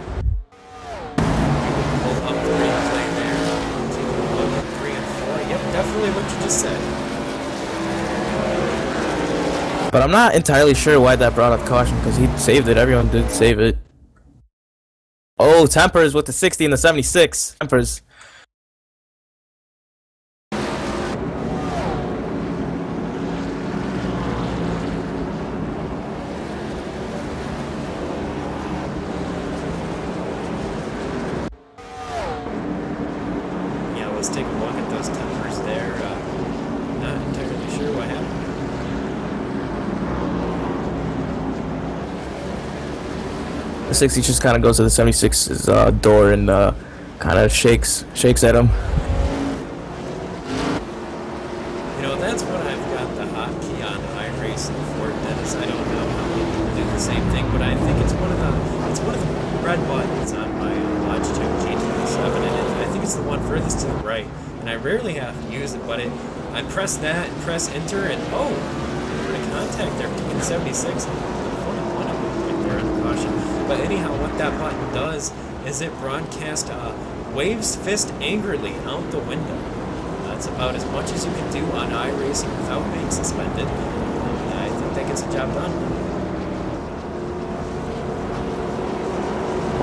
Speaker 1: up the replay there. Take a look at 3 and 4. Yep, definitely what you just said.
Speaker 3: But I'm not entirely sure why that brought up caution because he saved it. Everyone did save it. Oh, Tempers with the 60 and the 76. Tempers. The 60 just kind of goes to the 76's door and kind of shakes at him.
Speaker 1: You know, that's what I've got the hotkey on iRacing for, Dennis. I don't know how many people do the same thing, but I think it's one of the red buttons on my Logitech G27, and I think it's the one furthest to the right. And I rarely have to use it, but I press that and press enter, and oh, we're in contact there between 76 and 41. I'm right there on the caution. But anyhow, what that button does is it broadcasts waves fist angrily out the window. That's about as much as you can do on iRacing without being suspended. I think that gets the job done.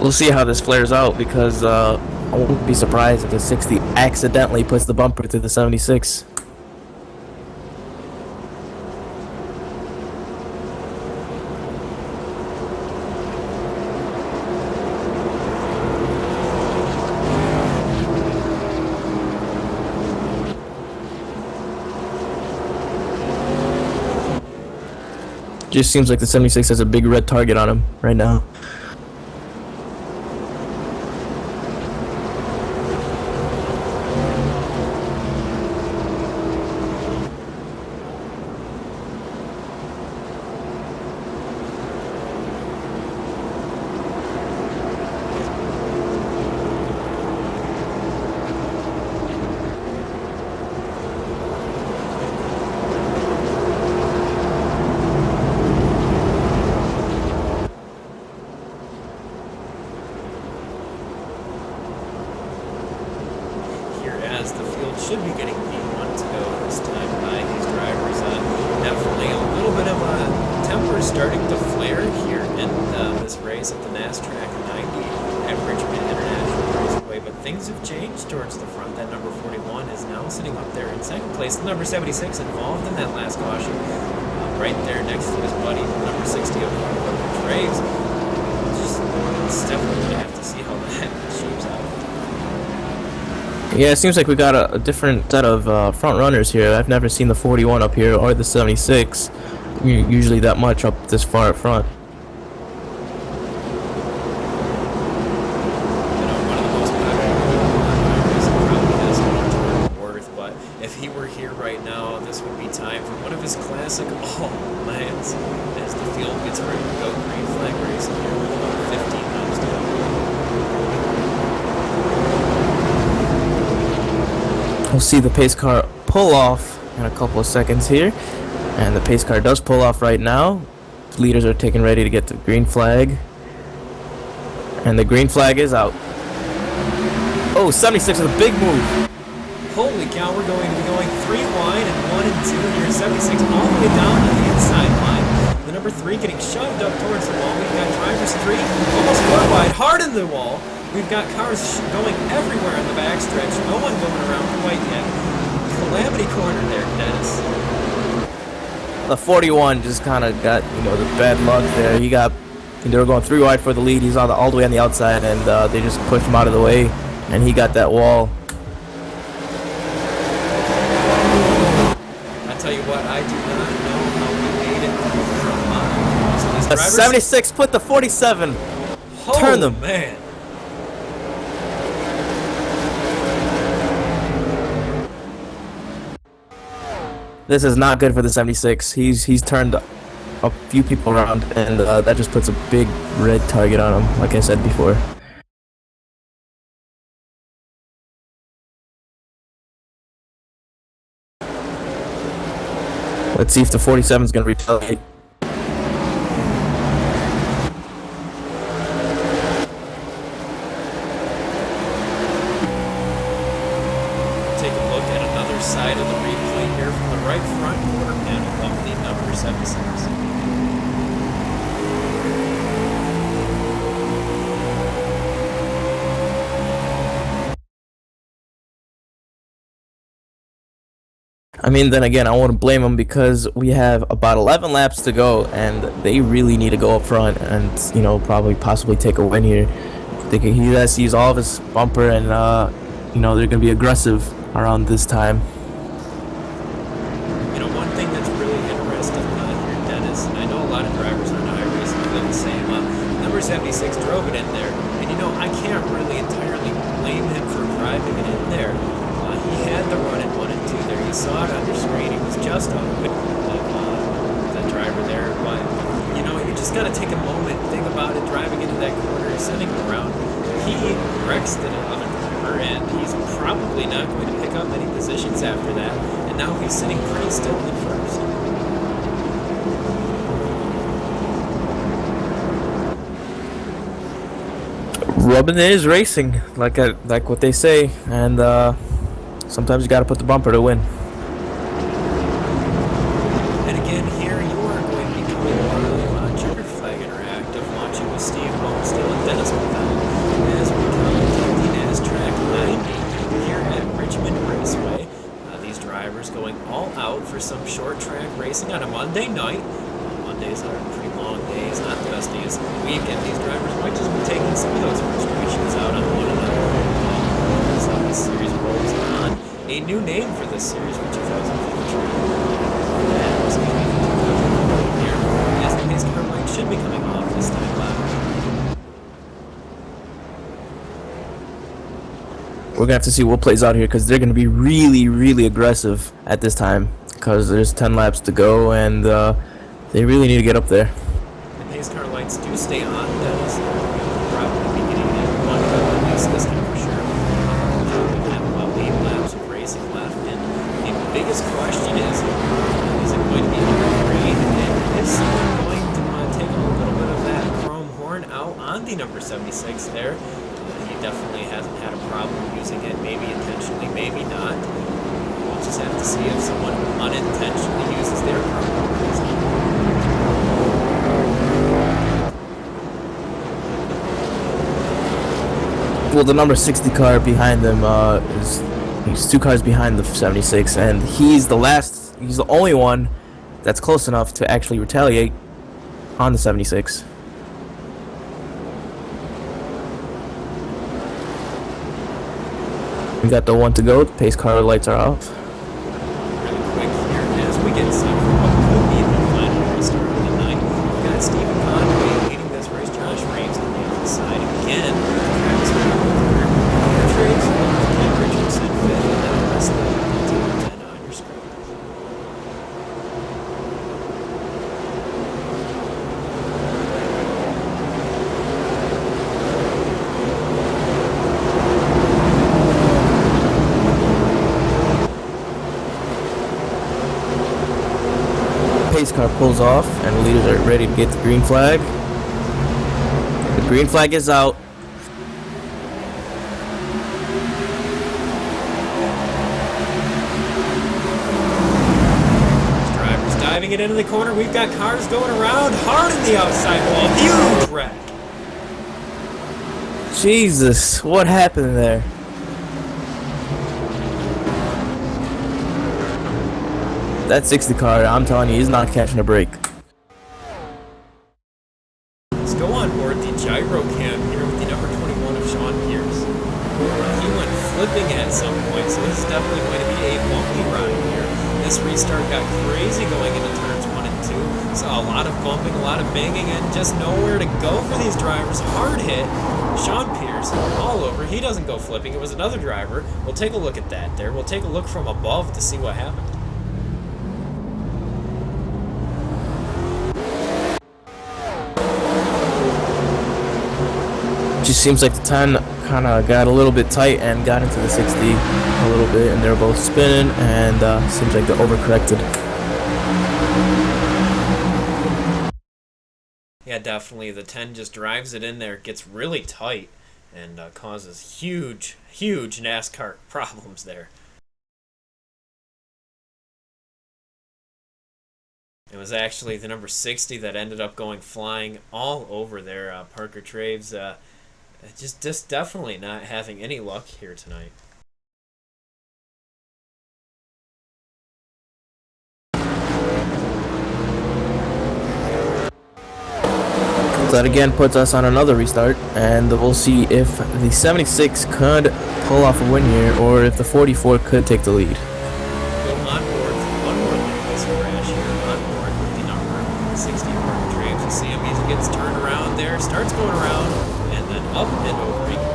Speaker 3: We'll see how this flares out because I wouldn't be surprised if the 60 accidentally puts the bumper to the 76. Just seems like the 76 has a big red target on him right now.
Speaker 1: As the field should be getting P1 to go this time by these drivers. Definitely a little bit of a temper starting to flare here in this race at the NASTRACK 90 at Richmond International Raceway, but things have changed towards the front. That number 41 is now sitting up there in second place. The number 76 involved in that last caution, right there next to his buddy, number 60 of Traves. It's definitely going to have to see how that shapes out.
Speaker 3: Yeah, it seems like we got a different set of front runners here. I've never seen the 41 up here or the 76 usually that much up this far up front.
Speaker 1: You know, one of the most popular probably has Worth, but if he were here right now, this would be time for one of his classic all-lands as the field gets ready to go green flag racing here with about 15 laps to go.
Speaker 3: We'll see the pace car pull off in a couple of seconds here. And the pace car does pull off right now. The leaders are taking ready to get the green flag. And the green flag is out. Oh, 76 is a big move.
Speaker 1: Holy cow, we're going to be going 3 wide and 1 and 2 here. 76 all the way down on the inside line. The number 3 getting shoved up towards the wall. We've got drivers 3 almost 4 wide, hard in the wall. We've got cars going everywhere on the backstretch. No one going around quite yet. Calamity corner there, Dennis.
Speaker 3: The 41 just kind of got, the bad luck there. They were going 3 wide for the lead. He's all the way on the outside, and they just pushed him out of the way, and he got that wall.
Speaker 1: I tell you what, I do not know how we made it from
Speaker 3: The 76 put the 47. Turn them.
Speaker 1: Man.
Speaker 3: This is not good for the 76. He's turned a few people around, and that just puts a big red target on him, like I said before. Let's see if the 47 is going to retaliate.
Speaker 1: Take a look at another side of the replay here from the right front quarter panel of the number 76.
Speaker 3: I mean, then again, I won't blame him because we have about 11 laps to go, and they really need to go up front and, possibly take a win here. He has to use all of his bumper, and, they're going to be aggressive around this time.
Speaker 1: One thing that's really interesting here, Dennis, and I know a lot of drivers on iRacing racing feel the same. Number 76 drove it in there, and you know, I can't really entirely blame him for driving it in there. He had the run in 1 and 2 there. You saw it on your screen. He was just on the driver there, but you know, you just got to take a moment, think about it, driving into that corner, sending him around. He wrecks the other driver, and he's probably not going to pick up any positions after that, and now he's sitting pretty still in first.
Speaker 3: Rubbing it is racing, like what they say, and sometimes you got to put the bumper to win.
Speaker 1: And again, here you are going to be coming on Trigger Flag Interactive, launching with Steve Homestead and Dennis McDonald as we commentate the NASTRACK 90 here at Richmond Raceway. These drivers going all out for some short track racing on a Monday night. Mondays are pretty long days, not the best days of the week, and these drivers might just be taking some of those frustrations out on one another. So this series rolls on. A new name for this series for 2015. That was going to be 2015 here, as the pace car light should be coming off this time left.
Speaker 3: We're gonna have to see what plays out here because they're gonna be really, really aggressive at this time because there's 10 laps to go and they really need to get up there.
Speaker 1: The pace car lights do stay on, Dennis. Probably be getting that one go at least this time for sure. We have about 8 laps of racing left, and the biggest question is it going to be under green? And is someone going to take a little bit of that chrome horn out on the number 76 there? He definitely hasn't had a problem using it, maybe intentionally, maybe not. We'll just have to see if someone unintentionally uses their chrome horn.
Speaker 3: Well, the number 60 car behind them he's 2 cars behind the 76, and he's the only one that's close enough to actually retaliate on the 76. We got the 1 to go. The pace car lights are off.
Speaker 1: Really quick here as we get set for what could be the final restart of the night. We've got Stephen Conway leading this race. Josh Reeves on the outside again. Travis Brown Traves, Ken Richardson fifth, and then the rest of the team 10 on your screen.
Speaker 3: Pace car pulls off, and the leaders are ready to get the green flag. The green flag is out.
Speaker 1: Drivers diving it into the corner. We've got cars going around hard in the outside wall. Huge wreck.
Speaker 3: Jesus, what happened there? That 60 car, I'm telling you, he's not catching a break.
Speaker 1: Let's go on board the gyro cam here with the number 21 of Sean Pierce. He went flipping at some point, so this is definitely going to be a bumpy ride here. This restart got crazy going into turns 1 and 2. Saw a lot of bumping, a lot of banging, and just nowhere to go for these drivers. Hard hit. Sean Pierce all over. He doesn't go flipping. It was another driver. We'll take a look at that there. We'll take a look from above to see what happened.
Speaker 3: Just seems like the 10 kind of got a little bit tight and got into the 60 a little bit, and they're both spinning, and seems like they're overcorrected.
Speaker 1: Yeah, definitely. The 10 just drives it in there, gets really tight, and causes huge, huge NASCAR problems there. It was actually the number 60 that ended up going flying all over there. Parker Traves just definitely not having any luck here tonight.
Speaker 3: That again puts us on another restart, and we'll see if the 76 could pull off a win here, or if the 44 could take the lead.
Speaker 1: Go on board for one more lane race crash here on board with the number 60 Parker Traves. You see him, he gets turned around there, starts going around, and then up and over he goes.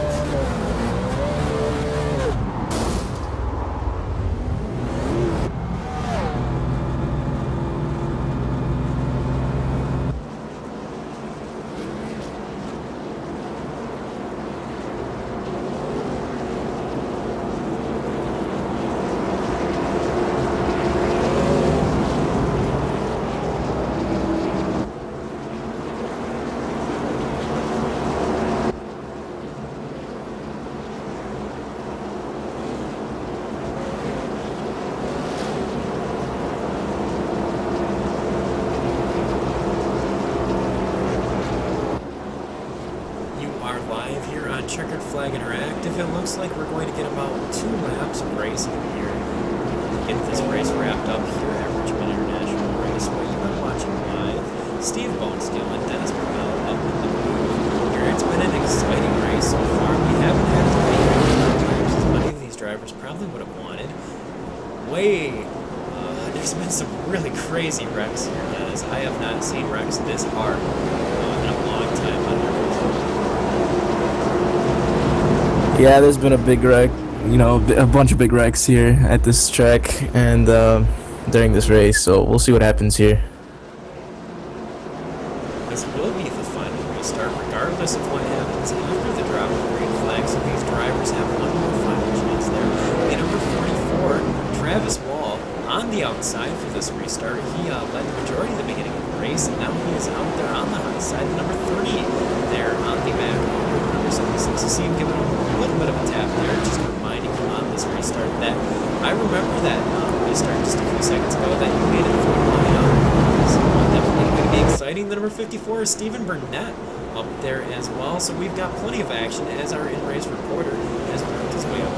Speaker 1: Live here on Checkered Flag Interactive. It looks like we're going to get about 2 laps of racing here to get this race wrapped up here at Richmond International Raceway. You've been watching live. Steve Bonesteel and Dennis Burrell up in the booth here. It's been an exciting race so far. We haven't had as many of these drivers probably would have wanted. There's been some really crazy wrecks here, Dennis. I have not seen wrecks this hard in a long time on the race.
Speaker 3: Yeah, there's been a big wreck, a bunch of big wrecks here at this track and during this race, so we'll see what happens here.
Speaker 1: This will be the final restart, regardless of what happens after the drop of green flag, so these drivers have one more final chance there. The number 44, Travis Wall, on the outside for this restart. He led the majority of the beginning of the race, and now he is out there on the high side. The number 30 there on the back. Number 76, you see him giving a little bit of a tap there, just reminding him on this restart that I remember that restart just a few seconds ago that you made it for a lineup. So definitely going to be exciting. The number 54 is Stephen Burnett up there as well. So we've got plenty of action as our in-race reporter has worked his way up.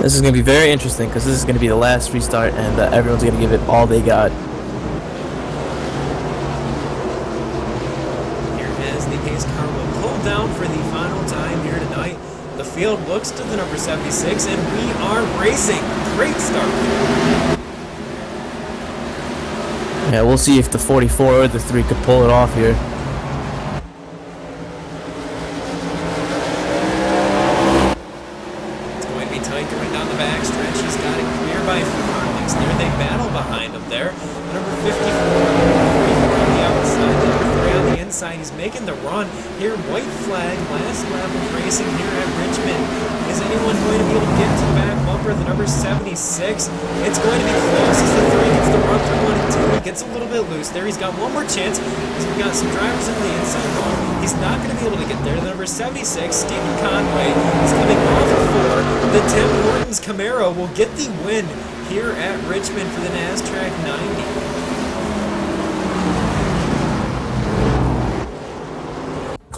Speaker 3: This is going to be very interesting because this is going to be the last restart and everyone's going to give it all they got.
Speaker 1: Down for the final time here tonight. The field looks to the number 76 and we are racing. Great start.
Speaker 3: Yeah, we'll see if the 44 or the 3 could pull it off here.
Speaker 1: It's going to be tight going down the back stretch. He's got it clear by a few car lengths there. They battle behind him there. The number 54 on the outside, the number 3 on the inside. He's making the run here. White flag, last lap of racing here at Richmond. Is anyone going to be able to get to the back bumper? The number 76. It's going to be close as the 3 gets the run through 1 and 2. He gets a little bit loose there. He's got one more chance because we've got some drivers on the inside wrong. He's not going to be able to get there. The number 76, Stephen Conway, is coming off of 4. The Tim Hortons Camaro will get the win here at Richmond for the NASTRACK 90.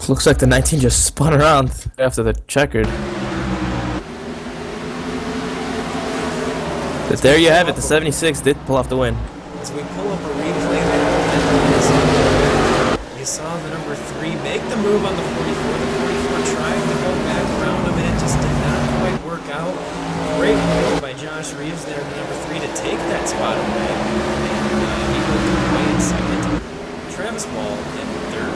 Speaker 3: Looks like the 19 just spun around after the checkered. But there you have it, the 76 did pull off the win.
Speaker 1: As we pull up a replay there, you saw the number 3 make the move on the 44. The 44 tried to go back around him and it just did not quite work out. Great move by Josh Reeves there, the number 3, to take that spot away. And he will come away in second. Travis Wall in third.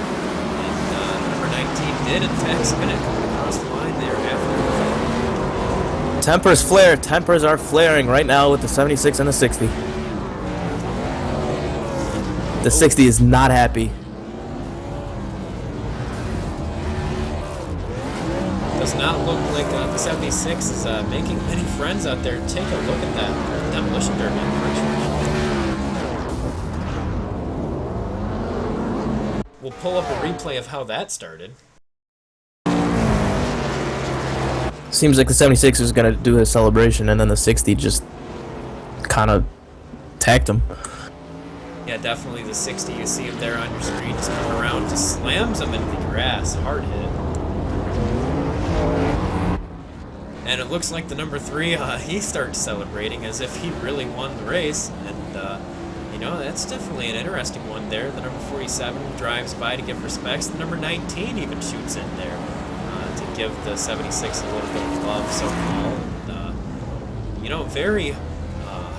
Speaker 1: Number 19 did in fact spin it coming across the line there after.
Speaker 3: Tempers flare. Tempers are flaring right now with the 76 and the 60. The 60 is not happy.
Speaker 1: Does not look like the 76 is making many friends out there. Take a look at that demolition derby. We'll pull up a replay of how that started.
Speaker 3: Seems like the 76 is going to do his celebration, and then the 60 just kind of tacked him.
Speaker 1: Yeah, definitely the 60. You see him there on your screen. Just coming around, just slams him into the grass. Hard hit. And it looks like the number 3, he starts celebrating as if he really won the race. And, that's definitely an interesting one there. The number 47 drives by to give respects. The number 19 even shoots in there to give the 76 a little bit of love, so-called. Very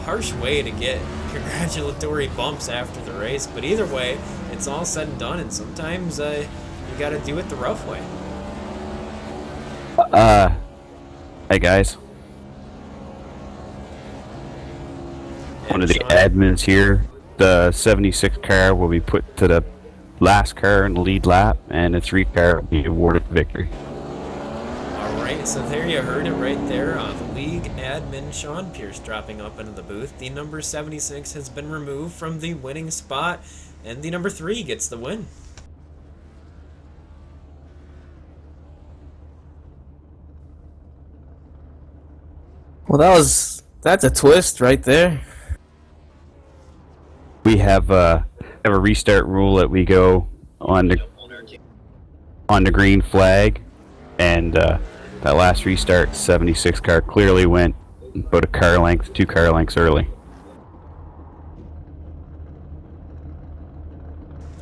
Speaker 1: harsh way to get congratulatory bumps after the race. But either way, it's all said and done, and sometimes you got to do it the rough way.
Speaker 4: Hey guys.
Speaker 1: And
Speaker 4: One of the
Speaker 1: Sean,
Speaker 4: admins here, the 76 car will be put to the last car in the lead lap, and the 3 car will be awarded victory.
Speaker 1: All right, so there you heard it right there. The league admin Sean Pierce dropping up into the booth. The number 76 has been removed from the winning spot, and the number 3 gets the win.
Speaker 3: Well, that's a twist right there.
Speaker 4: We have a restart rule that we go on the green flag, and that last restart 76 car clearly went about a car length, 2 car lengths early.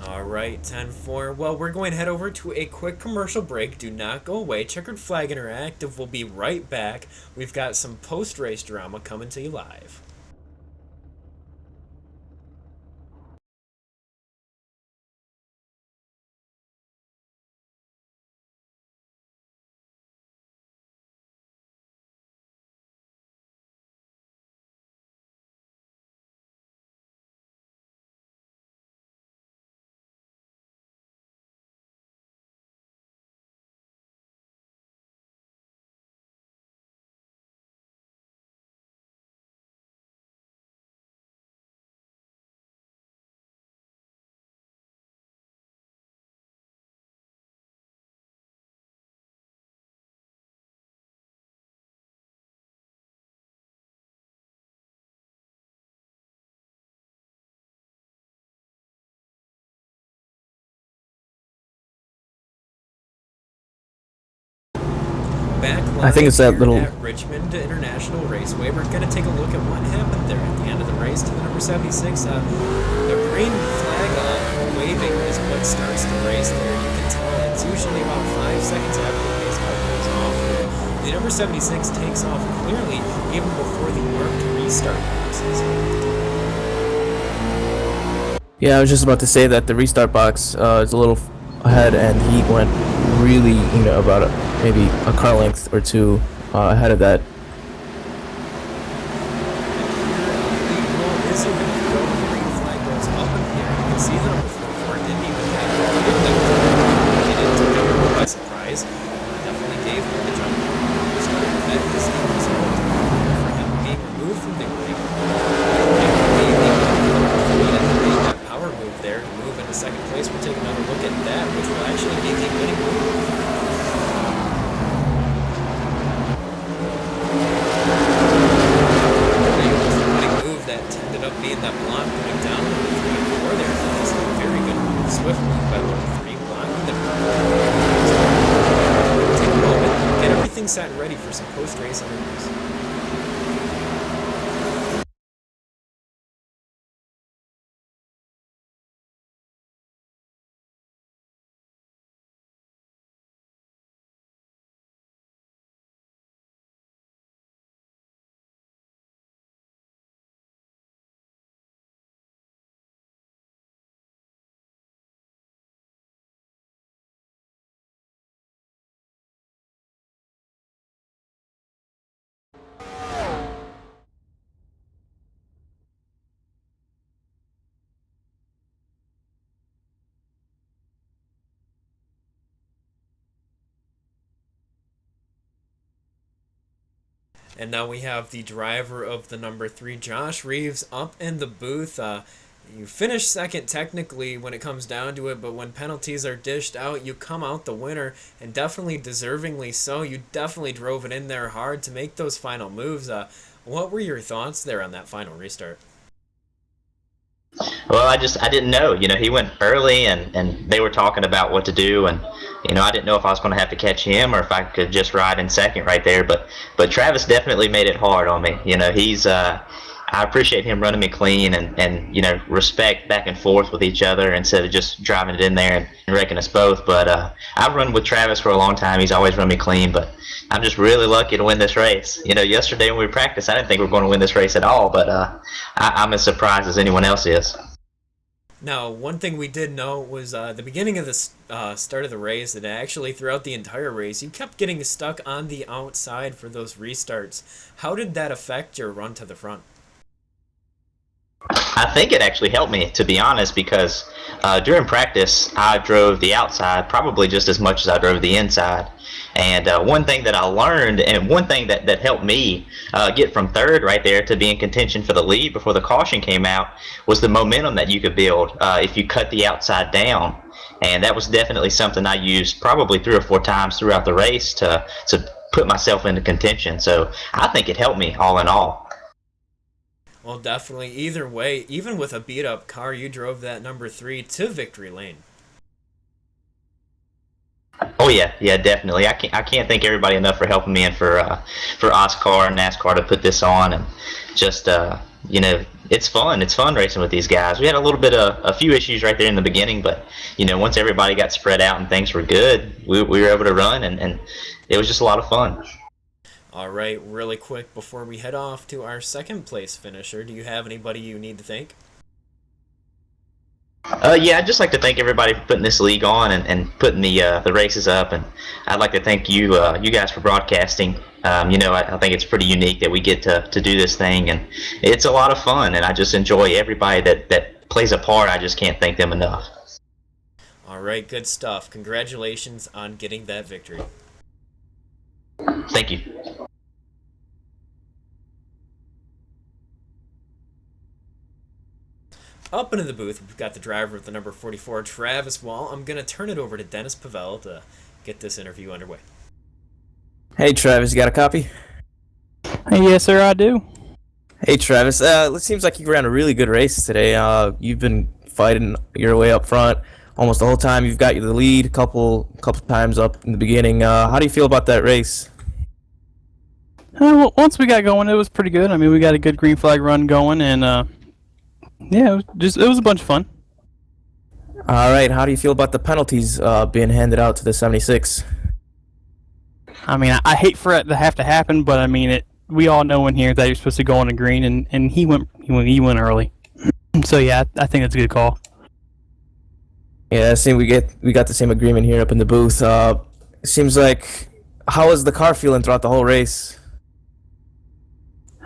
Speaker 1: All right, 10-4. Well, we're going to head over to a quick commercial break. Do not go away. Checkered Flag Interactive will be right back. We've got some post-race drama coming to you live. Back live
Speaker 3: I think it's that
Speaker 1: here
Speaker 3: little-
Speaker 1: at Richmond International Raceway. We're going to take a look at what happened there at the end of the race to the number 76. The green flag waving is what starts the race there. You can tell it's usually about 5 seconds after the pace car goes off. The number 76 takes off clearly even before the marked restart boxes.
Speaker 3: Yeah, I was just about to say that the restart box is a little ahead, and he went really, about maybe a car length or 2 ahead of that.
Speaker 1: The rule is even though the green flag goes up in here, you can see the number 44 didn't even have to get into it by surprise. Definitely gave him the jump. Started that is the result for him being removed from the ring. And made that power move there to move into second place. We'll take another look at that, which will actually be the winning move. That ended up being that block going down to the 3 and 4 there. That was a very good move. Swift move by the 3 blocking the take a moment, get everything set and ready for some post-race interviews. And now we have the driver of the number 3, Josh Reeves, up in the booth. You finish second technically when it comes down to it, but when penalties are dished out, you come out the winner, and definitely deservingly so. You definitely drove it in there hard to make those final moves. What were your thoughts there on that final restart?
Speaker 5: Well, I didn't know. He went early, and they were talking about what to do, and I didn't know if I was going to have to catch him or if I could just ride in second right there. But Travis definitely made it hard on me. He's I appreciate him running me clean and respect back and forth with each other instead of just driving it in there and wrecking us both. But I've run with Travis for a long time. He's always run me clean, but I'm just really lucky to win this race. Yesterday when we practiced, I didn't think we were going to win this race at all, but I'm as surprised as anyone else is.
Speaker 1: Now, one thing we did know was the beginning of the start of the race, and actually throughout the entire race, you kept getting stuck on the outside for those restarts. How did that affect your run to the front?
Speaker 5: I think it actually helped me, to be honest, because during practice, I drove the outside probably just as much as I drove the inside. And one thing that I learned, and one thing that helped me get from third right there to be in contention for the lead before the caution came out, was the momentum that you could build if you cut the outside down. And that was definitely something I used probably 3 or 4 times throughout the race to put myself into contention. So I think it helped me all in all.
Speaker 1: Well, definitely. Either way, even with a beat-up car, you drove that number 3 to victory lane.
Speaker 5: Oh yeah, definitely. I can't thank everybody enough for helping me and for Oscar and NASCAR to put this on, and just it's fun. It's fun racing with these guys. We had a few issues right there in the beginning, but once everybody got spread out and things were good, we were able to run, and it was just a lot of fun.
Speaker 1: All right, really quick before we head off to our second place finisher, do you have anybody you need to thank?
Speaker 5: I'd just like to thank everybody for putting this league on and putting the races up, and I'd like to thank you guys for broadcasting. I think it's pretty unique that we get to do this thing, and it's a lot of fun, and I just enjoy everybody that plays a part. I just can't thank them enough.
Speaker 1: All right, good stuff. Congratulations on getting that victory.
Speaker 5: Thank you.
Speaker 1: Up into the booth, we've got the driver of the number 44, Travis Wall. I'm going to turn it over to Dennis Pavel to get this interview underway.
Speaker 3: Hey, Travis, you got a copy?
Speaker 6: Yes, sir, I do.
Speaker 3: Hey, Travis, it seems like you ran a really good race today. You've been fighting your way up front almost the whole time. You've got the lead a couple times up in the beginning. How do you feel about that race?
Speaker 6: Well, once we got going, it was pretty good. I mean, we got a good green flag run going, and it was a bunch of fun.
Speaker 3: All right, how do you feel about the penalties being handed out to the 76?
Speaker 6: I mean, I hate for it to have to happen, but I mean, we all know in here that you're supposed to go on the green, and he went early. So yeah, I think that's a good call.
Speaker 3: Yeah, I see we got the same agreement here up in the booth. It seems like, how was the car feeling throughout the whole race?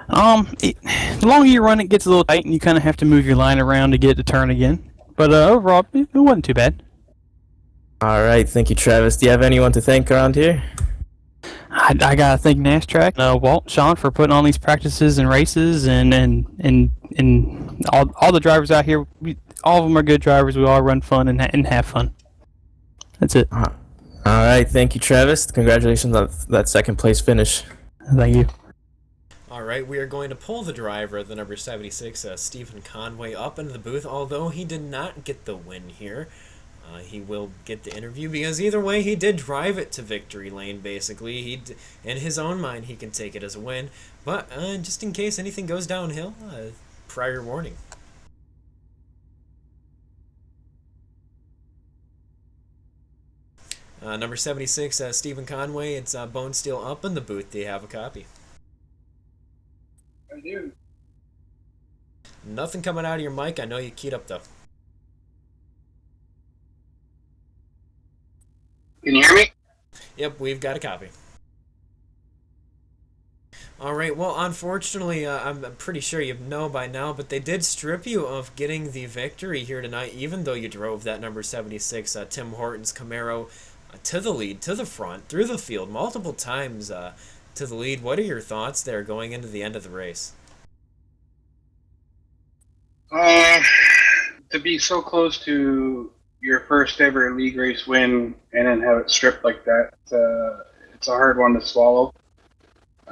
Speaker 6: The longer you run, it gets a little tight, and you kind of have to move your line around to get it to turn again. But overall, it wasn't too bad.
Speaker 3: All right, thank you, Travis. Do you have anyone to thank around here?
Speaker 6: I gotta thank NASTRACK, Walt, Sean for putting on these practices and races, and all the drivers out here. All of them are good drivers. We all run fun and have fun. That's it.
Speaker 3: All right, thank you, Travis. Congratulations on that second place finish.
Speaker 6: Thank you.
Speaker 1: All right, we are going to pull the driver, the number 76, Stephen Conway, up into the booth. Although he did not get the win here, he will get the interview, because either way, he did drive it to victory lane, basically. In his own mind, he can take it as a win. But just in case anything goes downhill, prior warning. Number 76, Stephen Conway, it's Bone Steel up in the booth. Do you have a copy?
Speaker 7: I do.
Speaker 1: Nothing coming out of your mic. I know you keyed up, though.
Speaker 7: Can you hear me?
Speaker 1: Yep, we've got a copy. All right, well, unfortunately, I'm pretty sure you know by now, but they did strip you of getting the victory here tonight, even though you drove that number 76, Tim Horton's Camaro, to the lead, to the front, through the field, multiple times to the lead. What are your thoughts there going into the end of the race?
Speaker 7: To be so close to your first ever league race win and then have it stripped like that, it's a hard one to swallow.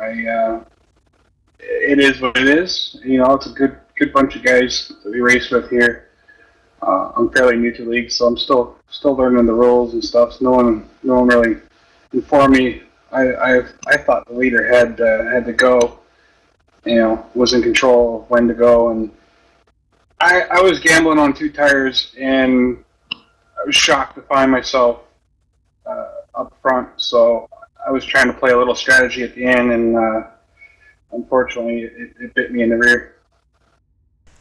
Speaker 7: It is what it is. It's a good bunch of guys that we race with here. I'm fairly new to the league, so I'm still learning the rules and stuff. No one really informed me. I thought the leader had to go. was in control of when to go. And I was gambling on 2 tires, and I was shocked to find myself up front. So I was trying to play a little strategy at the end, and unfortunately, it bit me in the rear.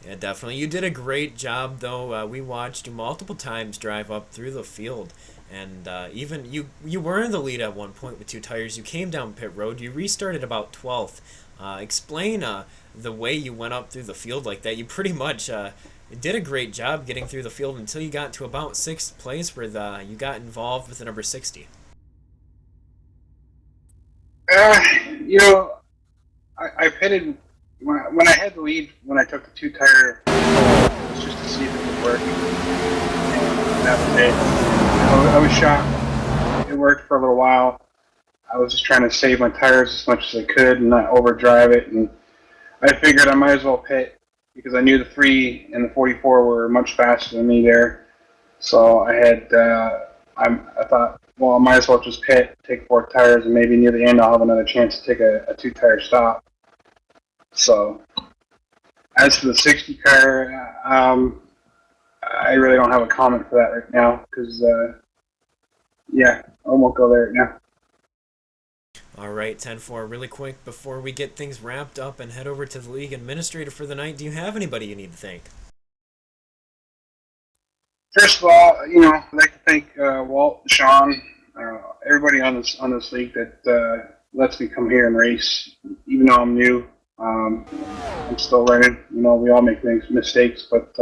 Speaker 1: Yeah, definitely. You did a great job, though. We watched you multiple times drive up through the field, and even you were in the lead at one point with 2 tires. You came down pit road. You restarted about 12th. Explain the way you went up through the field like that. You pretty much did a great job getting through the field until you got to about 6th place, where you got involved with the number 60.
Speaker 7: I pitted when I had the lead when I took the 2 tire. It was just to see if it would work, and that was it. I was shocked. It worked for a little while. I was just trying to save my tires as much as I could and not overdrive it. And I figured I might as well pit because I knew the 3 and the 44 were much faster than me there. So I had I thought, well, I might as well just pit, take 4 tires, and maybe near the end I'll have another chance to take a 2 tire stop. So as for the 60 car, I really don't have a comment for that right now because, I won't go there right now.
Speaker 1: All right, 10-4, really quick before we get things wrapped up and head over to the league administrator for the night, do you have anybody you need to thank?
Speaker 7: First of all, I'd like to thank Walt, Sean, everybody on this league that lets me come here and race, even though I'm new. I'm still learning. We all make mistakes, but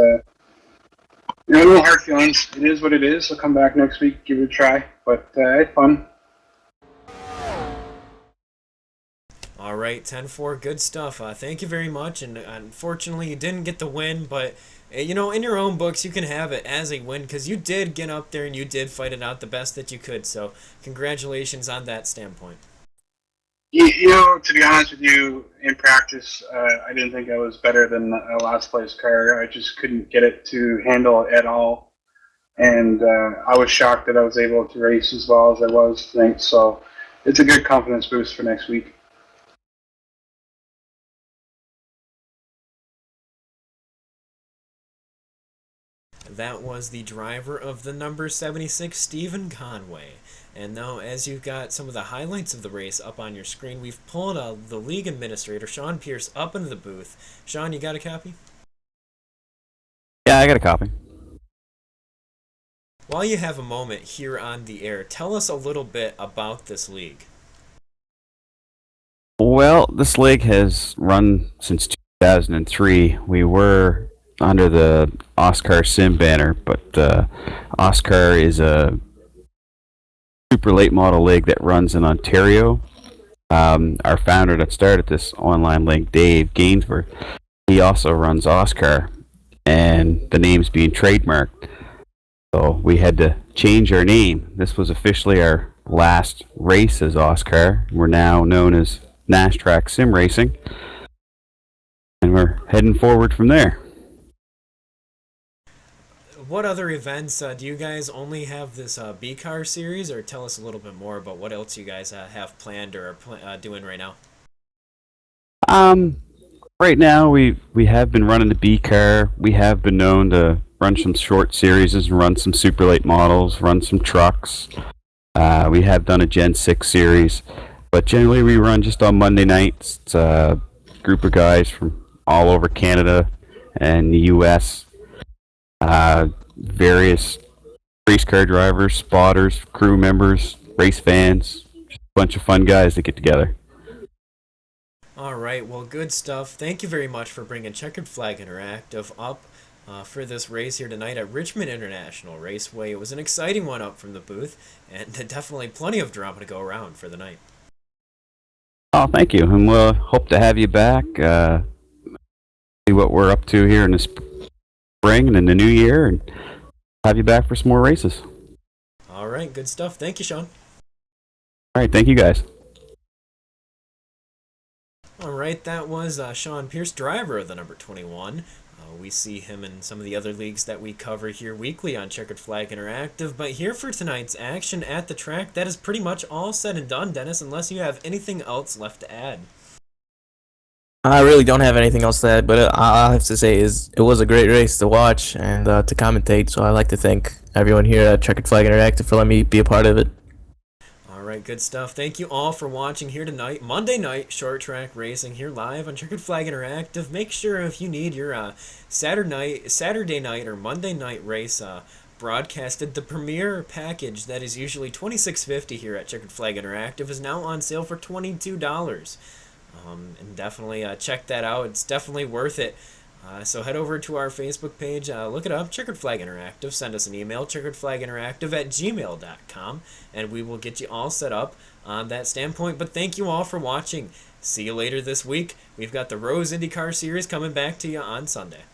Speaker 7: no hard feelings. It is what it is. I'll come back next week, give it a try. But I had fun.
Speaker 1: All right, 10-4, good stuff. Thank you very much. And unfortunately, you didn't get the win, but in your own books, you can have it as a win because you did get up there and you did fight it out the best that you could. So congratulations on that standpoint.
Speaker 7: To be honest with you, in practice, I didn't think I was better than a last place car. I just couldn't get it to handle it at all. And I was shocked that I was able to race as well as I was tonight. So it's a good confidence boost for next week.
Speaker 1: That was the driver of the number 76, Stephen Conway. And now, as you've got some of the highlights of the race up on your screen, we've pulled the league administrator, Sean Pierce, up into the booth. Sean, you got a copy?
Speaker 4: Yeah, I got a copy.
Speaker 1: While you have a moment here on the air, tell us a little bit about this league.
Speaker 4: Well, this league has run since 2003. We were under the Oscar Sim banner, but Oscar is a super late model league that runs in Ontario. Our founder that started this online league, Dave Gainsworth, he also runs Oscar, and the name's being trademarked. So we had to change our name. This was officially our last race as Oscar. We're now known as NASTRACK Sim Racing, and we're heading forward from there.
Speaker 1: What other events do you guys only have this B-Car series, or tell us a little bit more about what else you guys have planned or are doing right now?
Speaker 4: Right now we have been running the B-Car. We have been known to run some short series and run some super late models, run some trucks. We have done a Gen 6 series, but generally we run just on Monday nights. It's a group of guys from all over Canada and the U.S., various race car drivers, spotters, crew members, race fans, just a bunch of fun guys that get together.
Speaker 1: All right, well, good stuff. Thank you very much for bringing Checkered Flag Interactive up for this race here tonight at Richmond International Raceway. It was an exciting one up from the booth, and definitely plenty of drama to go around for the night.
Speaker 4: Oh, thank you, and we'll hope to have you back. See what we're up to here in the spring and in the new year, and have you back for some more races.
Speaker 1: All right, good stuff. Thank you, Sean.
Speaker 4: All right, thank you guys.
Speaker 1: All right, that was Sean Pierce, driver of the number 21. We see him in some of the other leagues that we cover here weekly on Checkered Flag Interactive. But here for tonight's action at the track, that is pretty much all said and done, Dennis, unless you have anything else left to add.
Speaker 3: I really don't have anything else to add, but all I have to say is it was a great race to watch and to commentate. So I'd like to thank everyone here at Checkered Flag Interactive for letting me be a part of it.
Speaker 1: All right, good stuff. Thank you all for watching here tonight. Monday night short track racing here live on Checkered Flag Interactive. Make sure if you need your Saturday night or Monday night race broadcasted, the premier package that is usually $26.50 here at Checkered Flag Interactive is now on sale for $22. And definitely check that out. It's definitely worth it. So head over to our Facebook page, look it up, Checkered Flag Interactive. Send us an email, checkeredflaginteractive@gmail.com, and we will get you all set up on that standpoint. But thank you all for watching. See you later this week. We've got the Rose IndyCar Series coming back to you on Sunday.